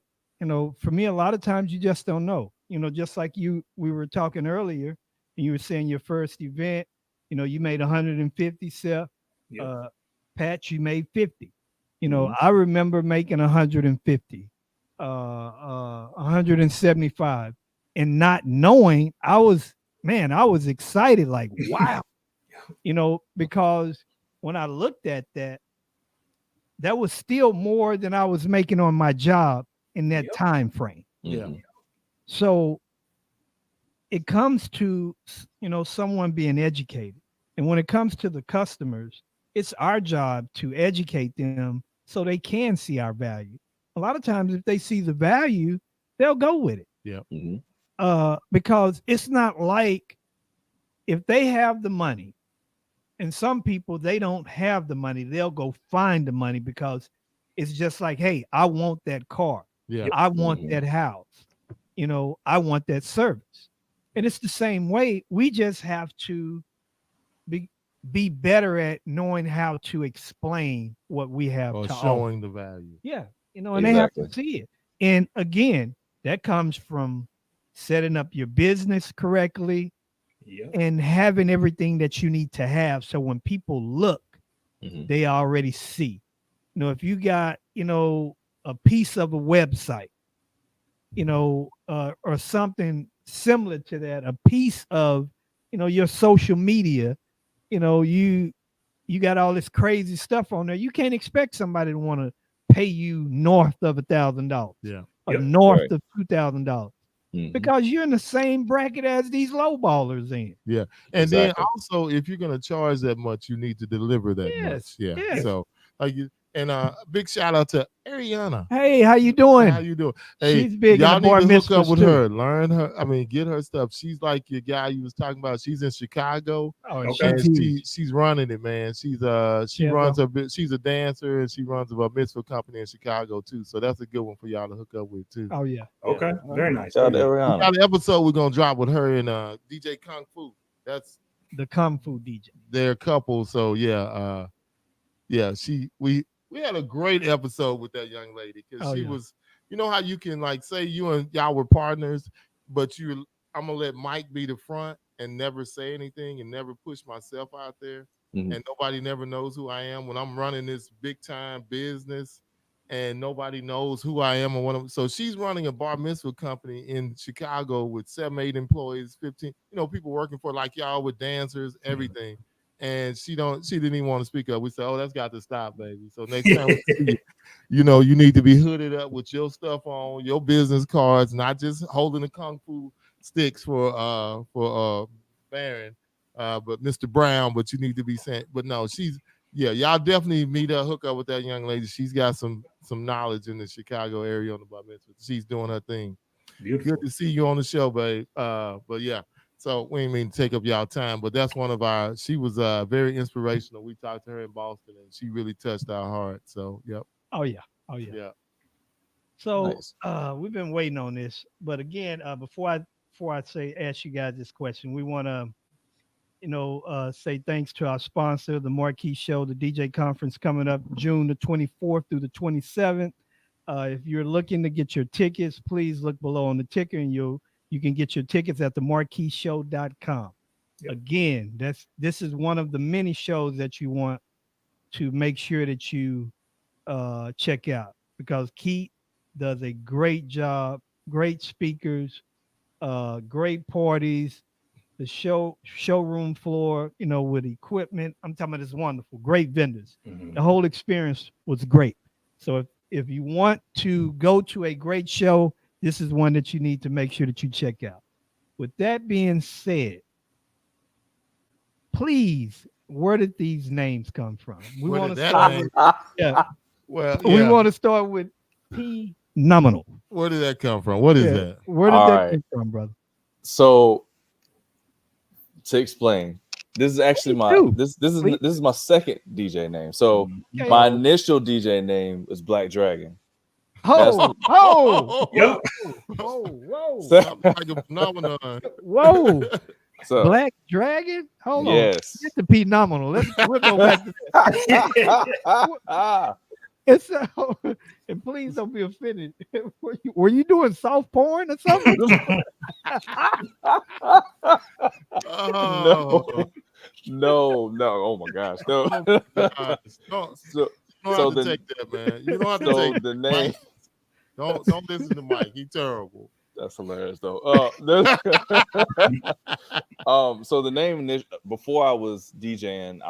for me, a lot of times you just don't know. Just like we were talking earlier, and you were saying your first event, you made 150, Seth. Pat, you made 50. I remember making 150, 175, and not knowing. I was excited, like, wow. Because when I looked at that, that was still more than I was making on my job in that time frame. Yeah. So it comes to, someone being educated. And when it comes to the customers, it's our job to educate them so they can see our value. A lot of times, if they see the value, they'll go with it. Yeah. Because it's not like if they have the money, and some people, they don't have the money, they'll go find the money because it's just like, hey, I want that car. Yeah. I want that house. I want that service. And it's the same way. We just have to be better at knowing how to explain what we have Or to showing offer. the value. Yeah. And they have to see it. And again, that comes from setting up your business correctly, and having everything that you need to have. So when people look, they already see. If you got, a piece of a website, or something similar to that, a piece of, your social media, you got all this crazy stuff on there. You can't expect somebody to want to pay you north of $1,000. Yeah. Or north of $2,000. Because you're in the same bracket as these low ballers in. Yeah. And then also, if you're going to charge that much, you need to deliver that much. Yeah. Yes. So and big shout out to Ariana. Hey, how you doing? How you doing? Hey, she's big. Y'all need to hook up with too. her. Learn her. I mean, get her stuff. She's like your guy you was talking about. She's in Chicago. Oh, she's running it, man. She runs a bit. She's a dancer and she runs a mitzvah company in Chicago too. So that's a good one for y'all to hook up with too. Oh yeah. Okay. Very nice. Shout out to Ariana. We got an episode we're gonna drop with her and DJ Kung Fu. That's the Kung Fu DJ. They're a couple. So yeah, we had a great episode with that young lady because she was, how you can like say you and y'all were partners, but I'm gonna let Mike be the front and never say anything and never push myself out there, and nobody never knows who I am when I'm running this big time business, and nobody knows who I am or what I'm. So she's running a bar mitzvah company in Chicago with 7-8 employees, 15, people working for like y'all with dancers, everything. And she didn't even want to speak up. We said, "Oh, that's got to stop, baby." So next time we see you, you need to be hooded up with your stuff on, your business cards, not just holding the kung fu sticks for Baron, but Mr. Brown. But you need to be saying, but no, y'all definitely meet her, hook up with that young lady. She's got some knowledge in the Chicago area on the bar mitzvah. She's doing her thing. Beautiful. Good to see you on the show, babe. But yeah. So we didn't mean to take up y'all time, but that's one of she was very inspirational. We talked to her in Boston and she really touched our heart. So, yep. Oh, yeah. So nice. We've been waiting on this. But again, before I ask you guys this question, we want to, say thanks to our sponsor, the Marquee Show, the DJ Conference coming up June the 24th through the 27th. If you're looking to get your tickets, please look below on the ticker and you can get your tickets at themarqueeshow.com. Yep. Again, this is one of the many shows that you want to make sure that you check out because Keith does a great job, great speakers, great parties, the showroom floor, with equipment. I'm talking about it's wonderful, great vendors. The whole experience was great. So if you want to go to a great show, this is one that you need to make sure that you check out. With that being said, please, where did these names come from? We Where want did to that start name- with, yeah. Well, We yeah. want to start with P.Nominal. Where did that come from? What is that? Where did All that right. come from, brother? So to explain, this is actually my do. this is my second DJ name. So Okay. my initial DJ name was Black Dragon. Oh, Yep. whoa. Something like a phenomenon. Whoa. So Black Dragon? Hold on. yes. Get the P.Nominal. We'll go back to that. It's and please don't be offended. Were you doing soft porn or something? Oh, No. Oh my gosh. No. gosh. Don't have to take that, man. You don't have to take the name. Mike. Don't listen to Mike. He's terrible. That's hilarious though. So the name before I was DJing,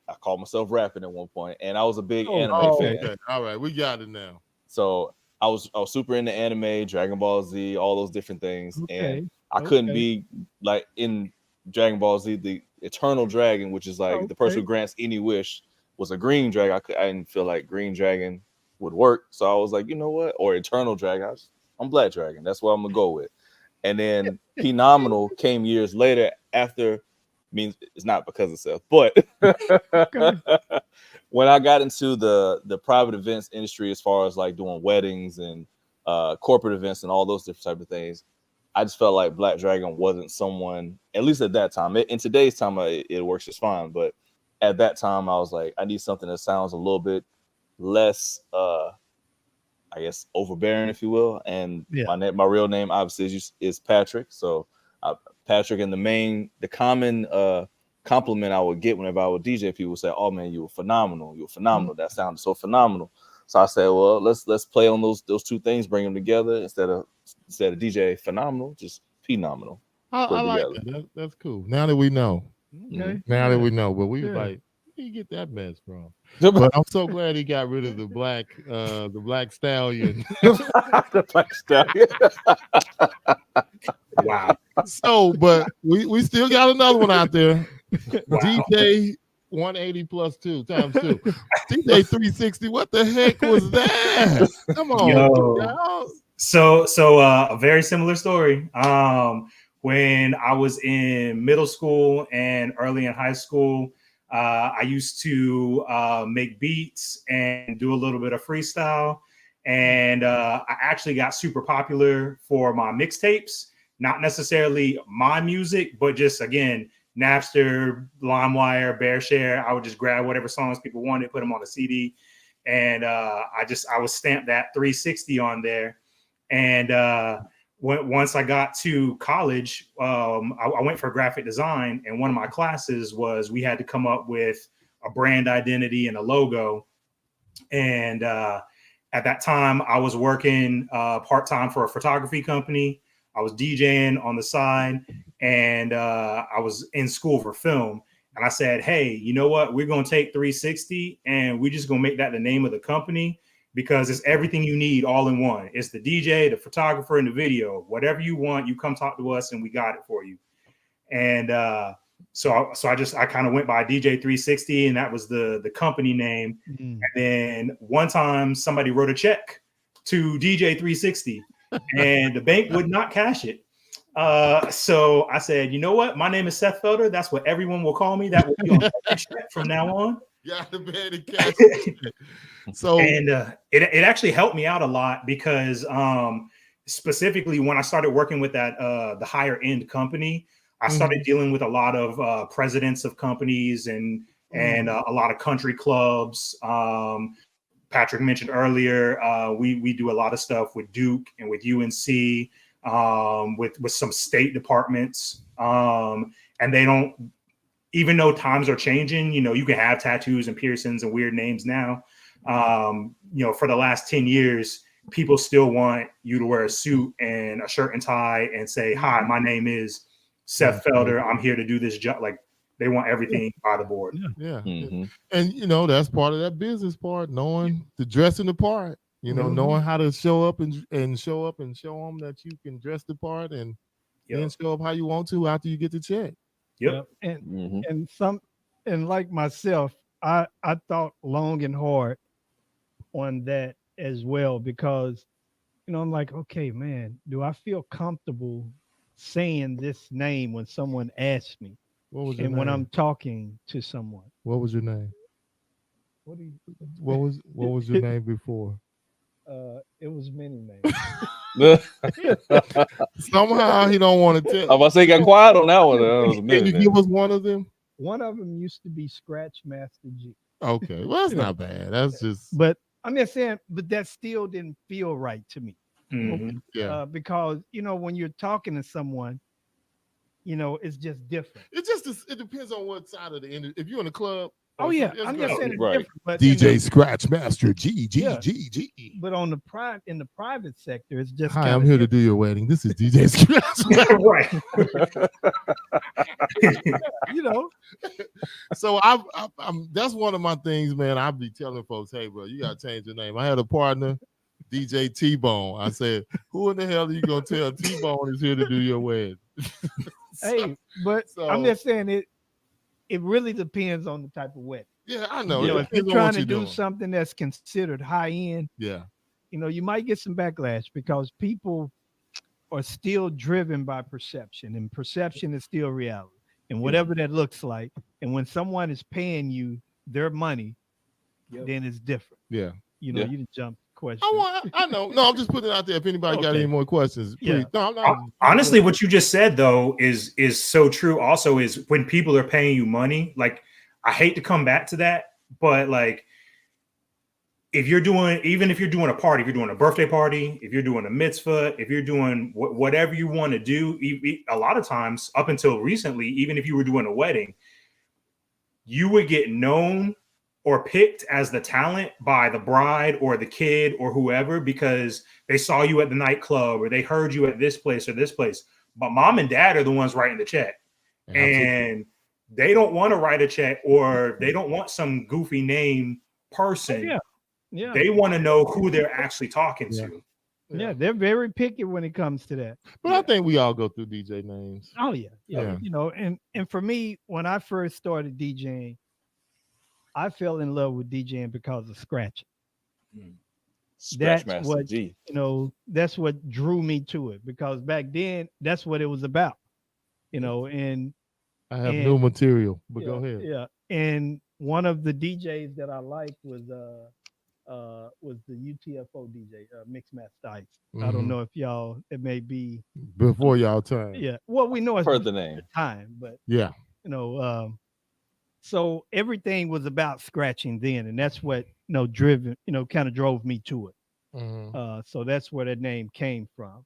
I called myself rapping at one point, and I was a big anime fan. Okay. All right, we got it now. So I was super into anime, Dragon Ball Z, all those different things, and I couldn't be like in Dragon Ball Z, the Eternal Dragon, which is like the person who grants any wish, was a green dragon. I didn't feel like Green Dragon would work, so I was like, you know what? Or Eternal Dragon. I'm Black Dragon. That's what I'm gonna go with. And then P.Nominal came years later after. Means it's not because of Seth, but when I got into the private events industry, as far as like doing weddings and corporate events and all those different type of things, I just felt like Black Dragon wasn't someone, at least at that time. In today's time, it works just fine, but at that time, I was like, I need something that sounds a little bit less, I guess, overbearing, if you will. And my real name obviously is Patrick, so. Patrick, and the common compliment I would get whenever I would DJ, people would say, "Oh man, you were phenomenal! You were phenomenal! That sounded so phenomenal." So I said, "Well, let's play on those two things, bring them together instead of DJ Phenomenal, just P.Nominal." I like that. That's cool. Now that we know, now that we know, but we was like, where you get that mess from? But I'm so glad he got rid of the black stallion. The Black Stallion. Wow. So, but we still got another one out there. Wow. DJ 180 plus 2 times 2. DJ 360. What the heck was that? Come on. Yo. So a very similar story. When I was in middle school and early in high school, I used to make beats and do a little bit of freestyle. And I actually got super popular for my mixtapes. Not necessarily my music, but just, again, Napster, LimeWire, BearShare. I would just grab whatever songs people wanted, put them on a CD. And I was stamped that 360 on there. And once I got to college, I went for graphic design. And one of my classes was we had to come up with a brand identity and a logo. And at that time, I was working part-time for a photography company. I was DJing on the side, and I was in school for film. And I said, hey, you know what? We're going to take 360 and we're just going to make that the name of the company, because it's everything you need all in one. It's the DJ, the photographer, and the video. Whatever you want, you come talk to us and we got it for you. And so I kind of went by DJ 360, and that was the company name. And then one time somebody wrote a check to DJ 360. And the bank would not cash it. So I said, you know what? My name is Seth Felder. That's what everyone will call me. That will be on every check from now on. Got to be able to cash it. So, and it actually helped me out a lot, because specifically when I started working with that the higher end company, I started dealing with a lot of presidents of companies and a lot of country clubs. Patrick mentioned earlier, we do a lot of stuff with Duke and with UNC, with some state departments. And they don't, even though times are changing, you can have tattoos and piercings and weird names now. For the last 10 years, people still want you to wear a suit and a shirt and tie and say, hi, my name is Seth Felder. I'm here to do this job. Like, they want everything by the board. Yeah. And that's part of that business part, knowing the dressing the part, knowing how to show up and show them that you can dress the part and then show up how you want to after you get the check. Yep. And and like myself, I thought long and hard on that as well, because I'm like, okay, man, do I feel comfortable saying this name when someone asks me? What was your and name? when I'm talking to someone? What was your name? What do you? What was your name before? It was many names. Somehow he don't want to tell. I was about to say, got quiet on that one. That was a Can you minute. give us one of them? One of them used to be Scratch Master G. Okay, well that's not bad. That's just. But I'm just saying, but that still didn't feel right to me. Mhm. Yeah. Because when you're talking to someone, it's just different. It depends on what side of the industry. If you're in a club. Oh yeah, it's I'm good. just saying it's Right. different. But DJ Scratch Master G. Yeah. G. But on the private sector, it's just. Hi, I'm here to do your wedding. This is DJ Scratch. Right. So I'm that's one of my things, man. I'll be telling folks, hey, bro, you gotta change your name. I had a partner, DJ T-Bone. I said, who in the hell are you gonna tell T-Bone is here to do your wedding? Hey, but I'm just saying it really depends on the type of wedding. Yeah, I know. If you're trying to do something that's considered high end, yeah, you might get some backlash because people are still driven by perception, and perception is still reality. And whatever that looks like, and when someone is paying you their money, then it's different. Yeah. You didn't jump question. I know. No, I'm just putting it out there. If anybody got any more questions, please. Yeah. No, I'm not. Honestly, what you just said though is so true. Also, is when people are paying you money. Like, I hate to come back to that, but like, if you're doing a party, if you're doing a birthday party, if you're doing a mitzvah, if you're doing whatever you want to do, a lot of times, up until recently, even if you were doing a wedding, you would get known or picked as the talent by the bride or the kid or whoever, because they saw you at the nightclub or they heard you at this place or this place. But mom and dad are the ones writing the check. And they don't want to write a check, or they don't want some goofy name person. Yeah. They want to know who they're actually talking to. Yeah, they're very picky when it comes to that. But I think we all go through DJ names. Oh yeah. And for me, when I first started DJing, I fell in love with DJing because of scratching. Scratch That's Master what G. that's what drew me to it, because back then that's what it was about. And I have new material, but go ahead. Yeah. And one of the DJs that I liked was the UTFO DJ, Mixed Master Ice. I don't know if it may be before y'all turn. Yeah. Well, we know it's heard the name time, but yeah. So everything was about scratching then, and that's what kind of drove me to it. So that's where that name came from.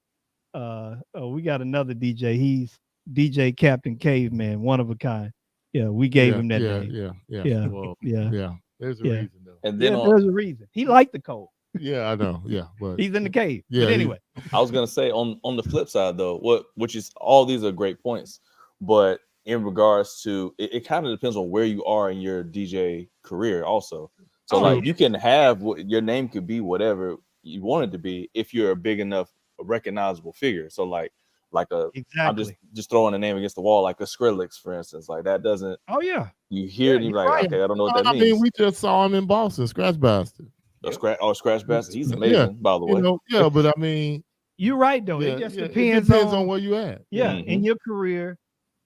We got another DJ. He's DJ Captain Caveman, one of a kind. Yeah, we gave him that name. Yeah. Well, yeah. There's a reason though. And then there's a reason. He liked the cold. Yeah, I know. Yeah, but he's in the cave. Yeah, but anyway, I was gonna say on the flip side though, which is all these are great points, but in regards to it kind of depends on where you are in your DJ career also. So you can have your name could be whatever you want it to be if you're a big enough recognizable figure. So like I'm just throwing a name against the wall, like a Skrillex, for instance. Like that doesn't. Oh yeah. You hear it, and you're like, okay, I don't know what that means. I mean, we just saw him in Boston, Scratch Bastard. Scratch Bastard. He's amazing, by the way. But I mean, you're right though. It just depends on where you at. Yeah, in your career,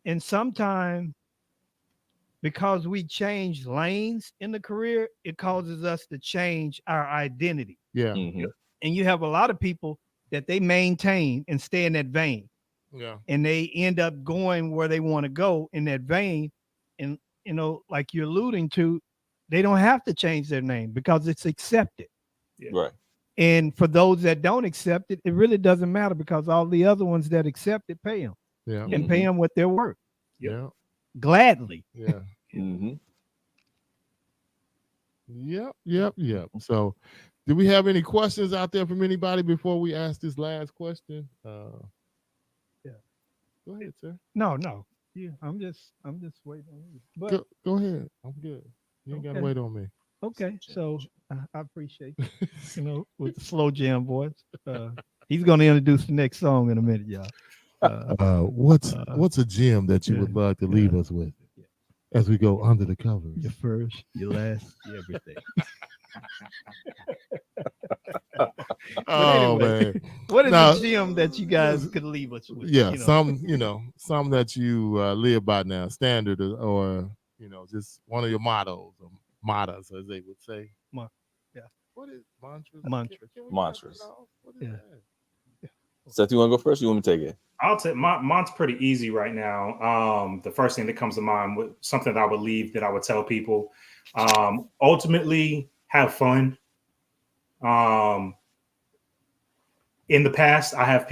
and sometimes because we change lanes in the career, it causes us to change our identity. Yeah. And you have a lot of people that they maintain and stay in that vein. Yeah. And they end up going where they want to go in that vein. And, like you're alluding to, they don't have to change their name because it's accepted. Yeah. Right. And for those that don't accept it, it really doesn't matter because all the other ones that accept it pay them. Yeah. And pay them what they're worth. Yeah. Gladly. Yeah. Yep. So, do we have any questions out there from anybody before we ask this last question? Yeah. Go ahead, sir. No. Yeah, I'm just waiting on you. But go ahead. I'm good. You ain't gotta wait on me. Okay, so I appreciate with the slow jam voice. He's gonna introduce the next song in a minute, y'all. What's a gem that you would love to leave us with? as we go under the covers. Your first, your last, your everything. Oh anyway, man, what is now, the gem that you guys could leave us with? Yeah, you know? some that you live by now, standard or just one of your mottos, or mottos, as they would say. Yeah. What is mantras? Mantras. What is that? Seth, you want to go first? Or you want me to take it? I'll take mine's pretty easy right now. The first thing that comes to mind with something that I would leave that I would tell people. Ultimately, have fun. In the past, I have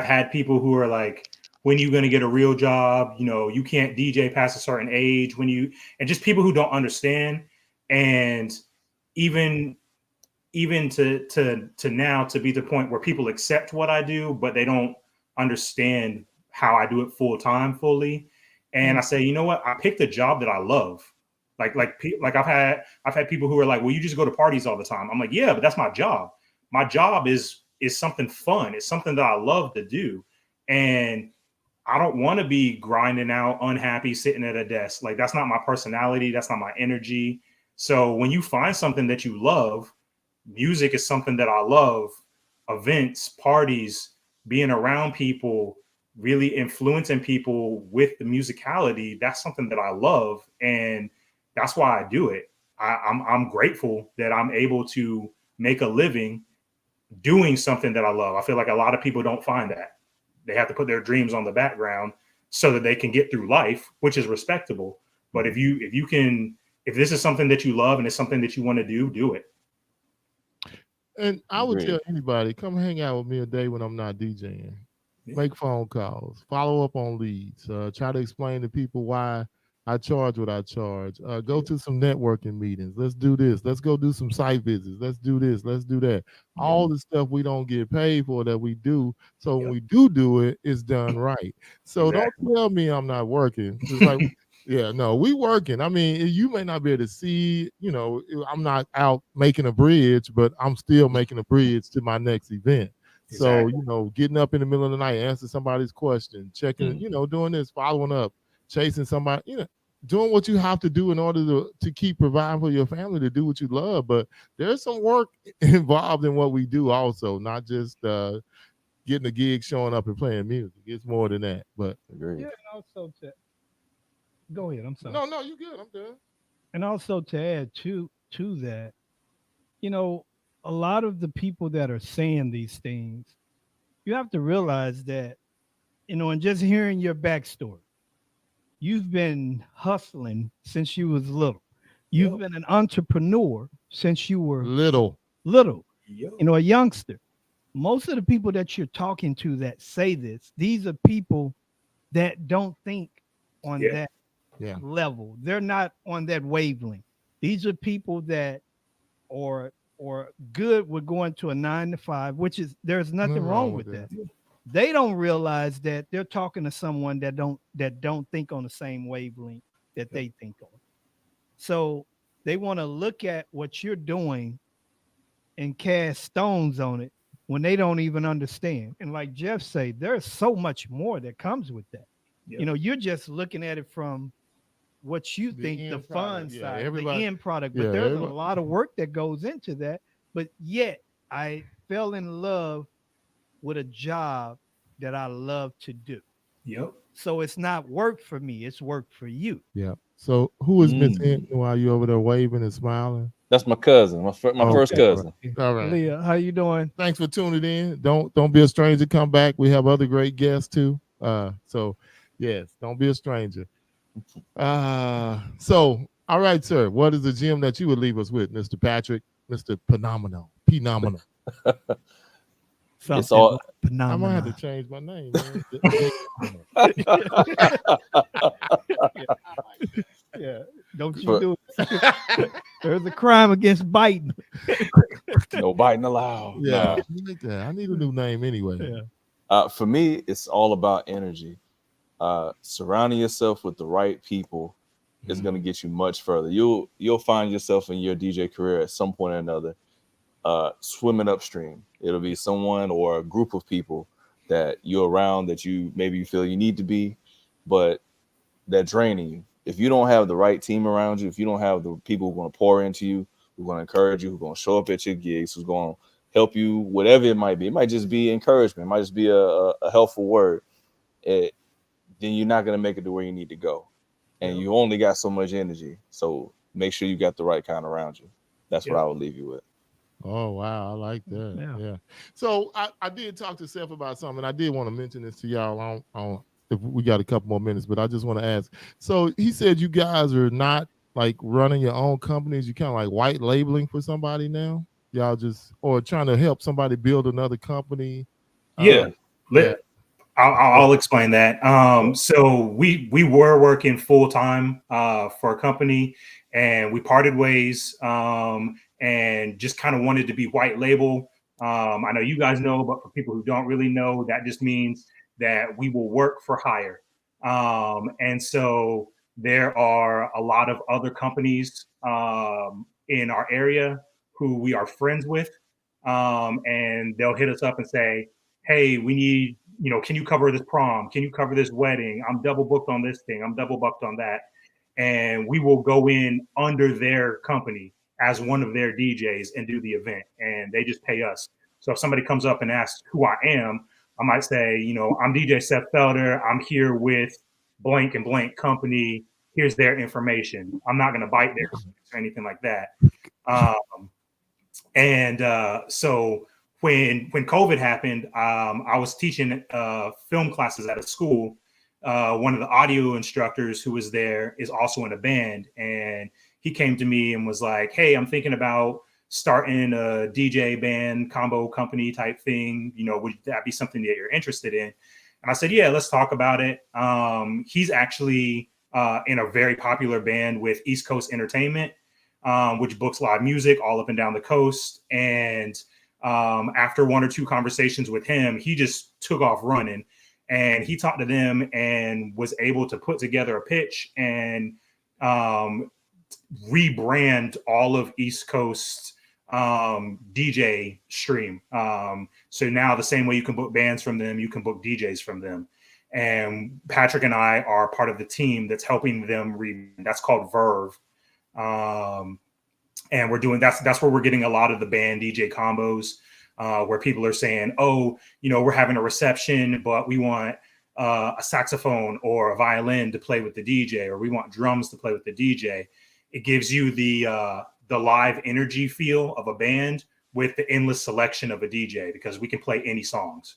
had people who are like, when are you going to get a real job? You can't DJ past a certain age and just people who don't understand. And even to now, to be the point where people accept what I do, but they don't understand how I do it fully. And I say, you know what? I picked a job that I love. Like I've had people who are like, well, you just go to parties all the time. I'm like, yeah, but that's my job. My job is something fun. It's something that I love to do. And I don't want to be grinding out, unhappy, sitting at a desk. Like, that's not my personality. That's not my energy. So when you find something that you love, music is something that I love, events, parties, being around people, really influencing people with the musicality. That's something that I love. And that's why I do it. I'm grateful that I'm able to make a living doing something that I love. I feel like a lot of people don't find that. They have to put their dreams on the background so that they can get through life, which is respectable. But if this is something that you love and it's something that you want to do it. And I would tell anybody, come hang out with me a day when I'm not DJing. Make phone calls, follow up on leads, try to explain to people why I charge what I charge. Go to some networking meetings. Let's do this. Let's go do some site visits. Let's do this. Let's do that. All the stuff we don't get paid for that we do. So when we do it, it's done right. So don't tell me I'm not working. It's like, yeah, no, we working. I mean, you may not be able to see, I'm not out making a bridge, but I'm still making a bridge to my next event. Exactly. So, getting up in the middle of the night, answering somebody's question, checking, doing this, following up, chasing somebody, doing what you have to do in order to keep providing for your family, to do what you love. But there's some work involved in what we do also, not just getting a gig, showing up and playing music. It's more than that. But yeah, and also go ahead. I'm sorry. No, you good. I'm done. And also to add to that, a lot of the people that are saying these things, you have to realize that, and just hearing your backstory, you've been hustling since you was little. You've been an entrepreneur since you were little, a youngster. Most of the people that you're talking to that say this, these are people that don't think on that level. They're not on that wavelength. These are people that are good with going to a 9 to 5, which is, there's nothing wrong with that. They don't realize that they're talking to someone that don't think on the same wavelength that they think on. So they want to look at what you're doing and cast stones on it when they don't even understand. And like Jeff said, there's so much more that comes with that. You're just looking at it from what you think the fun side, the end product, but there's a lot of work that goes into that. But yet I fell in love with a job that I love to do. Yep. So it's not work for me, it's work for you. Yeah. So who is Miss Hinton while you over there waving and smiling? That's my cousin, my first cousin. All right. Leah, how you doing? Thanks for tuning in. Don't be a stranger. Come back. We have other great guests too. So yes, don't be a stranger. So all right, sir. What is the gem that you would leave us with, Mr. Patrick, Mr. P.Nominal? It's all. I might have to change my name. Yeah, don't you do it. There's a crime against biting. No biting allowed. Yeah, I need a new name anyway. Yeah. For me, it's all about energy. Surrounding yourself with the right people is going to get you much further. You'll find yourself in your DJ career at some point or another swimming upstream. It'll be someone or a group of people that you're around that you feel you need to be, but they're draining you. if you don't have the right team around you, if you don't have the people who are going to pour into you, who are going to encourage you, who are going to show up at your gigs, who's going to help you, whatever it might be. It might just be encouragement. It might just be a helpful word. Then you're not going to make it to where you need to go. And you only got so much energy. So make sure you got the right kind around you. That's what I would leave you with. Oh, wow. I like that. Yeah. So I did talk to Seth about something. I did want to mention this to y'all. If we got a couple more minutes, but I just want to ask. So he said you guys are not like running your own companies. You kind of like white labeling for somebody now. Y'all just, or trying to help somebody build another company. I'll explain that. So we were working full time for a company, and we parted ways, and just kind of wanted to be white label. I know you guys know, but for people who don't really know, that just means that we will work for hire. And so there are a lot of other companies in our area who we are friends with, and they'll hit us up and say, hey, we need, can you cover this prom? Can you cover this wedding? I'm double booked on this thing. I'm double booked on that. And we will go in under their company as one of their DJs and do the event. And they just pay us. So if somebody comes up and asks who I am, I might say, I'm DJ Seth Felder. I'm here with blank and blank company. Here's their information. I'm not going to bite their or anything like that. So when COVID happened, I was teaching film classes at a school. One of the audio instructors who was there is also in a band, and he came to me and was like, hey, I'm thinking about starting a DJ band combo company type thing. Would that be something that you're interested in? And I said, yeah, let's talk about it. He's actually in a very popular band with East Coast Entertainment, which books live music all up and down the coast. And after one or two conversations with him, he just took off running, and he talked to them and was able to put together a pitch and rebrand all of East Coast DJ stream. So now the same way you can book bands from them, you can book DJs from them. And Patrick and I are part of the team that's helping them that's called Verve. And we're doing that's where we're getting a lot of the band DJ combos, where people are saying, oh, we're having a reception, but we want a saxophone or a violin to play with the DJ, or we want drums to play with the DJ. It gives you the live energy feel of a band with the endless selection of a DJ, because we can play any songs.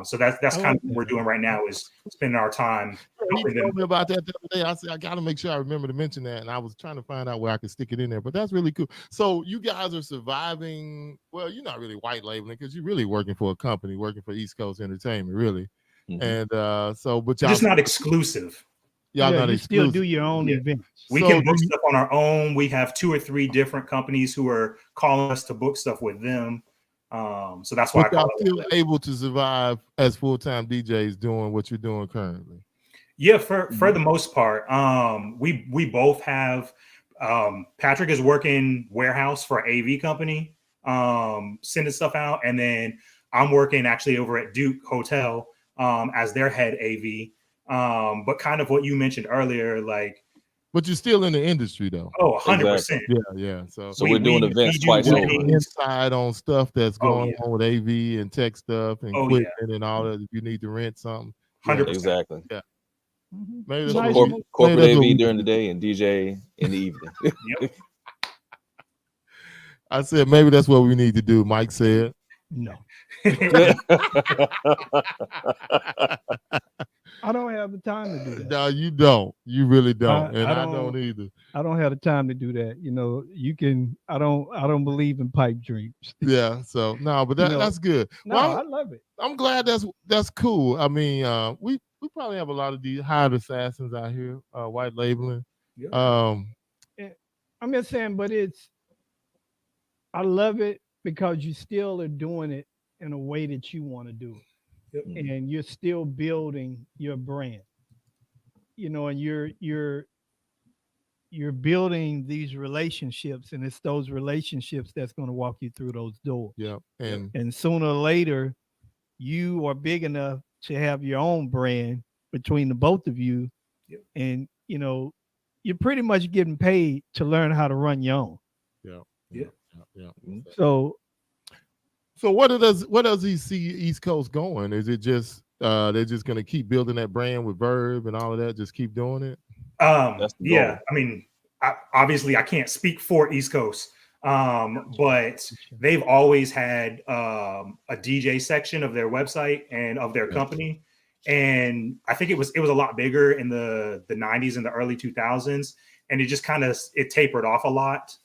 So that's kind of what we're doing right now, is spending our time. He told me about that the other day. I said, I got to make sure I remember to mention that. And I was trying to find out where I could stick it in there, but that's really cool. So you guys are surviving. Well, you're not really white labeling, because you're really working for a company, working for East Coast Entertainment, really. Mm-hmm. And but y'all just not exclusive. Y'all not you exclusive. Still do your own events. We can book stuff on our own. We have 2 or 3 different companies who are calling us to book stuff with them. So that's why y'all still able to survive as full-time DJs doing what you're doing currently. Yeah, for the most part. We both have Patrick is working warehouse for an AV company, sending stuff out, and then I'm working actually over at Duke Hotel as their head AV. But kind of what you mentioned earlier, like. But you're still in the industry, though. Oh, 100%. Yeah. So we're doing events twice over. Inside on stuff that's going on with AV and tech stuff and equipment and all that. If you need to rent something. 100%. Exactly. Yeah. Maybe corporate AV during the day and DJ in the evening. Yep. I said, maybe that's what we need to do. Mike said. No. I don't have the time to do that. No, you don't. You really don't. I don't either. I don't have the time to do that. You can. I don't believe in pipe dreams. Yeah. So no, but that's good. No, well, I love it. I'm glad that's cool. I mean, we probably have a lot of these hired assassins out here, white labeling. Yeah. I'm just saying, but I love it because you still are doing it in a way that you want to do it. Yep. And you're still building your brand, and you're building these relationships, and it's those relationships that's going to walk you through those doors. Yeah. And sooner or later, you are big enough to have your own brand between the both of you. Yep. And you know, you're pretty much getting paid to learn how to run your own. Yeah. So what does he see East Coast going? Is it just they're just gonna keep building that brand with Verve and all of that? Just keep doing it? Yeah. I mean, obviously I can't speak for East Coast. But they've always had a DJ section of their website and of their company. And I think it was a lot bigger in the 90s and the early 2000s. And it just kind of tapered off a lot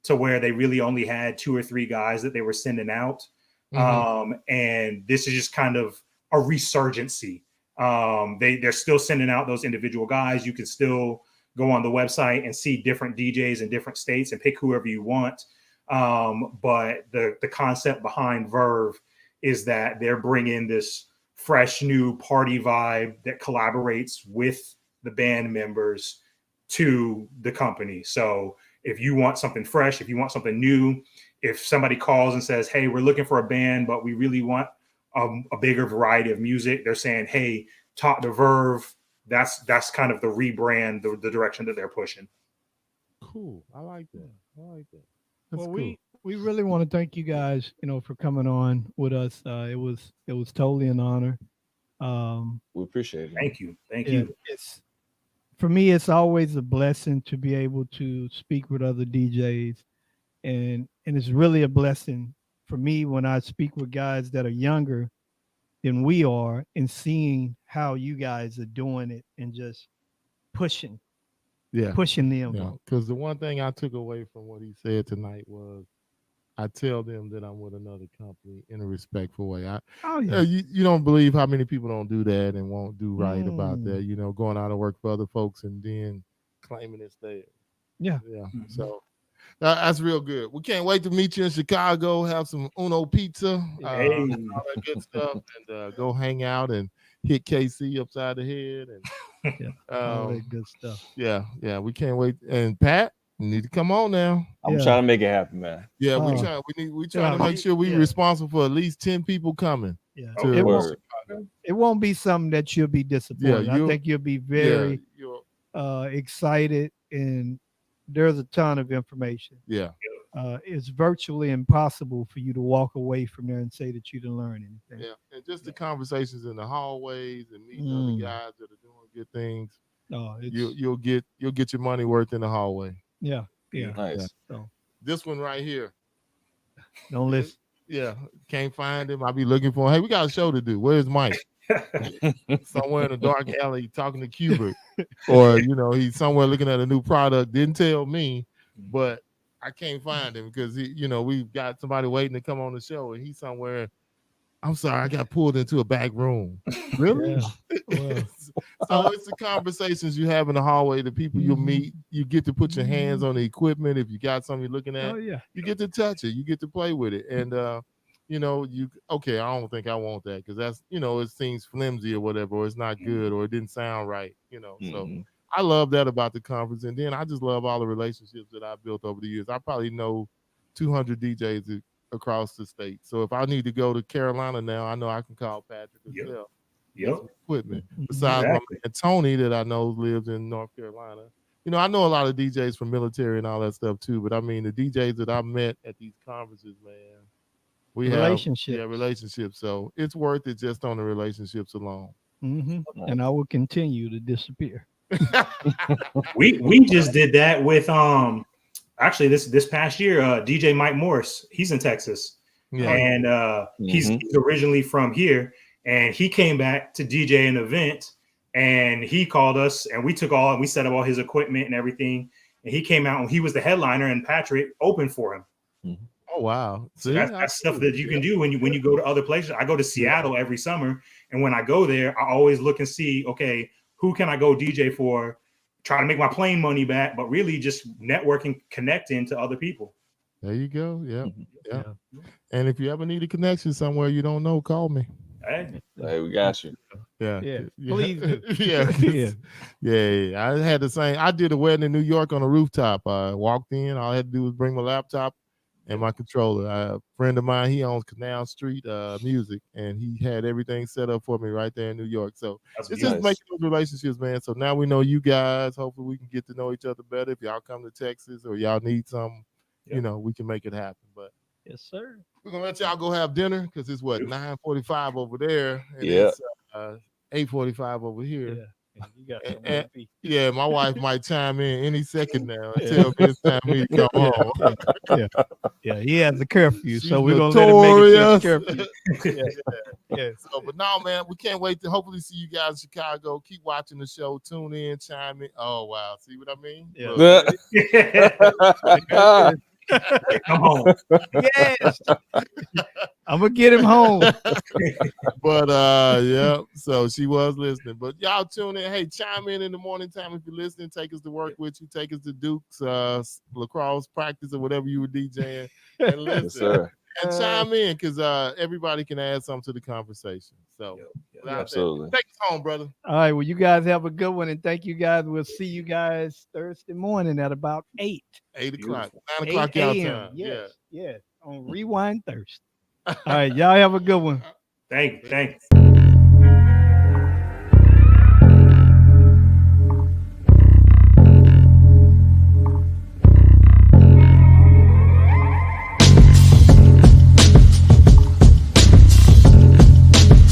to where they really only had 2 or 3 guys that they were sending out. And this is just kind of a resurgency. They're still sending out those individual guys. You can still go on the website and see different DJs in different states and pick whoever you want. But the concept behind Verve is that they're bringing this fresh new party vibe that collaborates with the band members to the company. So if you want something fresh, if you want something new, if somebody calls and says, hey, we're looking for a band, but we really want a bigger variety of music, they're saying, hey, talk to Verve. That's kind of the rebrand, the direction that they're pushing. Cool. I like that. Well, cool. we really want to thank you guys, for coming on with us. It was totally an honor. We appreciate it. Thank you. It's for me, it's always a blessing to be able to speak with other DJs, and it's really a blessing for me when I speak with guys that are younger than we are and seeing how you guys are doing it and just pushing the envelope. Yeah, because the one thing I took away from what he said tonight was I tell them that I'm with another company in a respectful way. You don't believe how many people don't do that and won't do right about that, going out and work for other folks and then claiming it's theirs. Yeah. So that's real good. We can't wait to meet you in Chicago, have some Uno pizza, all that good stuff, and go hang out and hit KC upside the head and all that good stuff. Yeah. We can't wait. And Pat, you need to come on now. I'm trying to make it happen, man. Yeah, we trying to make sure we're responsible for at least 10 people coming. Yeah, it won't be something that you'll be disappointed. I think you'll be very excited, and there's a ton of information. Yeah. It's virtually impossible for you to walk away from there and say that you didn't learn anything. Yeah, and just the conversations in the hallways and meeting other guys that are doing good things. You'll get your money worth in the hallway. Yeah. Nice. Yeah. So this one right here. Don't listen. Yeah, can't find him. I'll be looking for him. Hey, we got a show to do. Where's Mike? Somewhere in a dark alley talking to Cuba, or he's somewhere looking at a new product. Didn't tell me, but I can't find him because we've got somebody waiting to come on the show, and he's somewhere. I'm sorry, I got pulled into a back room. Really? Yeah. So it's the conversations you have in the hallway, the people you meet. You get to put your hands on the equipment. If you got something you're looking at, you get to touch it. You get to play with it. And, I don't think I want that because that's, it seems flimsy or whatever, or it's not good, or it didn't sound right, So I love that about the conference. And then I just love all the relationships that I've built over the years. I probably know 200 DJs across the state. So if I need to go to Carolina now, I know I can call Patrick as well. Equipment. Besides my man Tony that I know lives in North Carolina. I know a lot of DJs from military and all that stuff too, but I mean the DJs that I met at these conferences, man, we have relationships. So it's worth it just on the relationships alone. And I will continue to disappear. we just did that with actually this past year, DJ Mike Morris. He's in Texas, and he's originally from here, and he came back to DJ an event, and he called us, and we set up all his equipment and everything, and he came out and he was the headliner, and Patrick opened for him. Oh wow! See, that's stuff that you can do when you go to other places. I go to Seattle every summer, and when I go there, I always look and see, okay, who can I go DJ for? Try to make my plane money back, but really just networking, connecting to other people. There you go. Yeah. And if you ever need a connection somewhere you don't know, call me. Hey, we got you. Yeah. Please do. Yeah. I had the same. I did a wedding in New York on a rooftop. I walked in. All I had to do was bring my laptop, and my controller. A friend of mine, he owns Canal Street Music, and he had everything set up for me right there in New York. So it's just making those relationships, man. So now we know you guys. Hopefully we can get to know each other better. If y'all come to Texas or y'all need something, you know, we can make it happen. But yes, sir. We're gonna let y'all go have dinner because it's what 9:45 over there, and Yeah. it's 8:45 over here. Yeah. You got somewhere to be. Yeah, my wife might chime in any second now and tell me it's time for me to come home. Yeah, he has a curfew, She's so we're gonna let him make it to notorious. curfew. Yeah. So, but no, man, we can't wait to hopefully see you guys in Chicago. Keep watching the show. Tune in, chime in. Oh wow, see what I mean? Yeah. Come on. Yes. I'm gonna get him home. But yeah, so she was listening. But y'all tune in. Hey, chime in the morning time if you're listening. Take us to work with you. Take us to Duke's lacrosse practice or whatever you were DJing. And listen. Yes, sir. And chime in because everybody can add something to the conversation. So absolutely. Take us home, brother. All right. Well, you guys have a good one, and thank you guys. We'll see you guys Thursday morning at about 8. 8 o'clock. 9 o'clock 8 y'all a.m. time. Yes. Yeah. On Rewind Thursday. All right. Y'all have a good one. Thanks.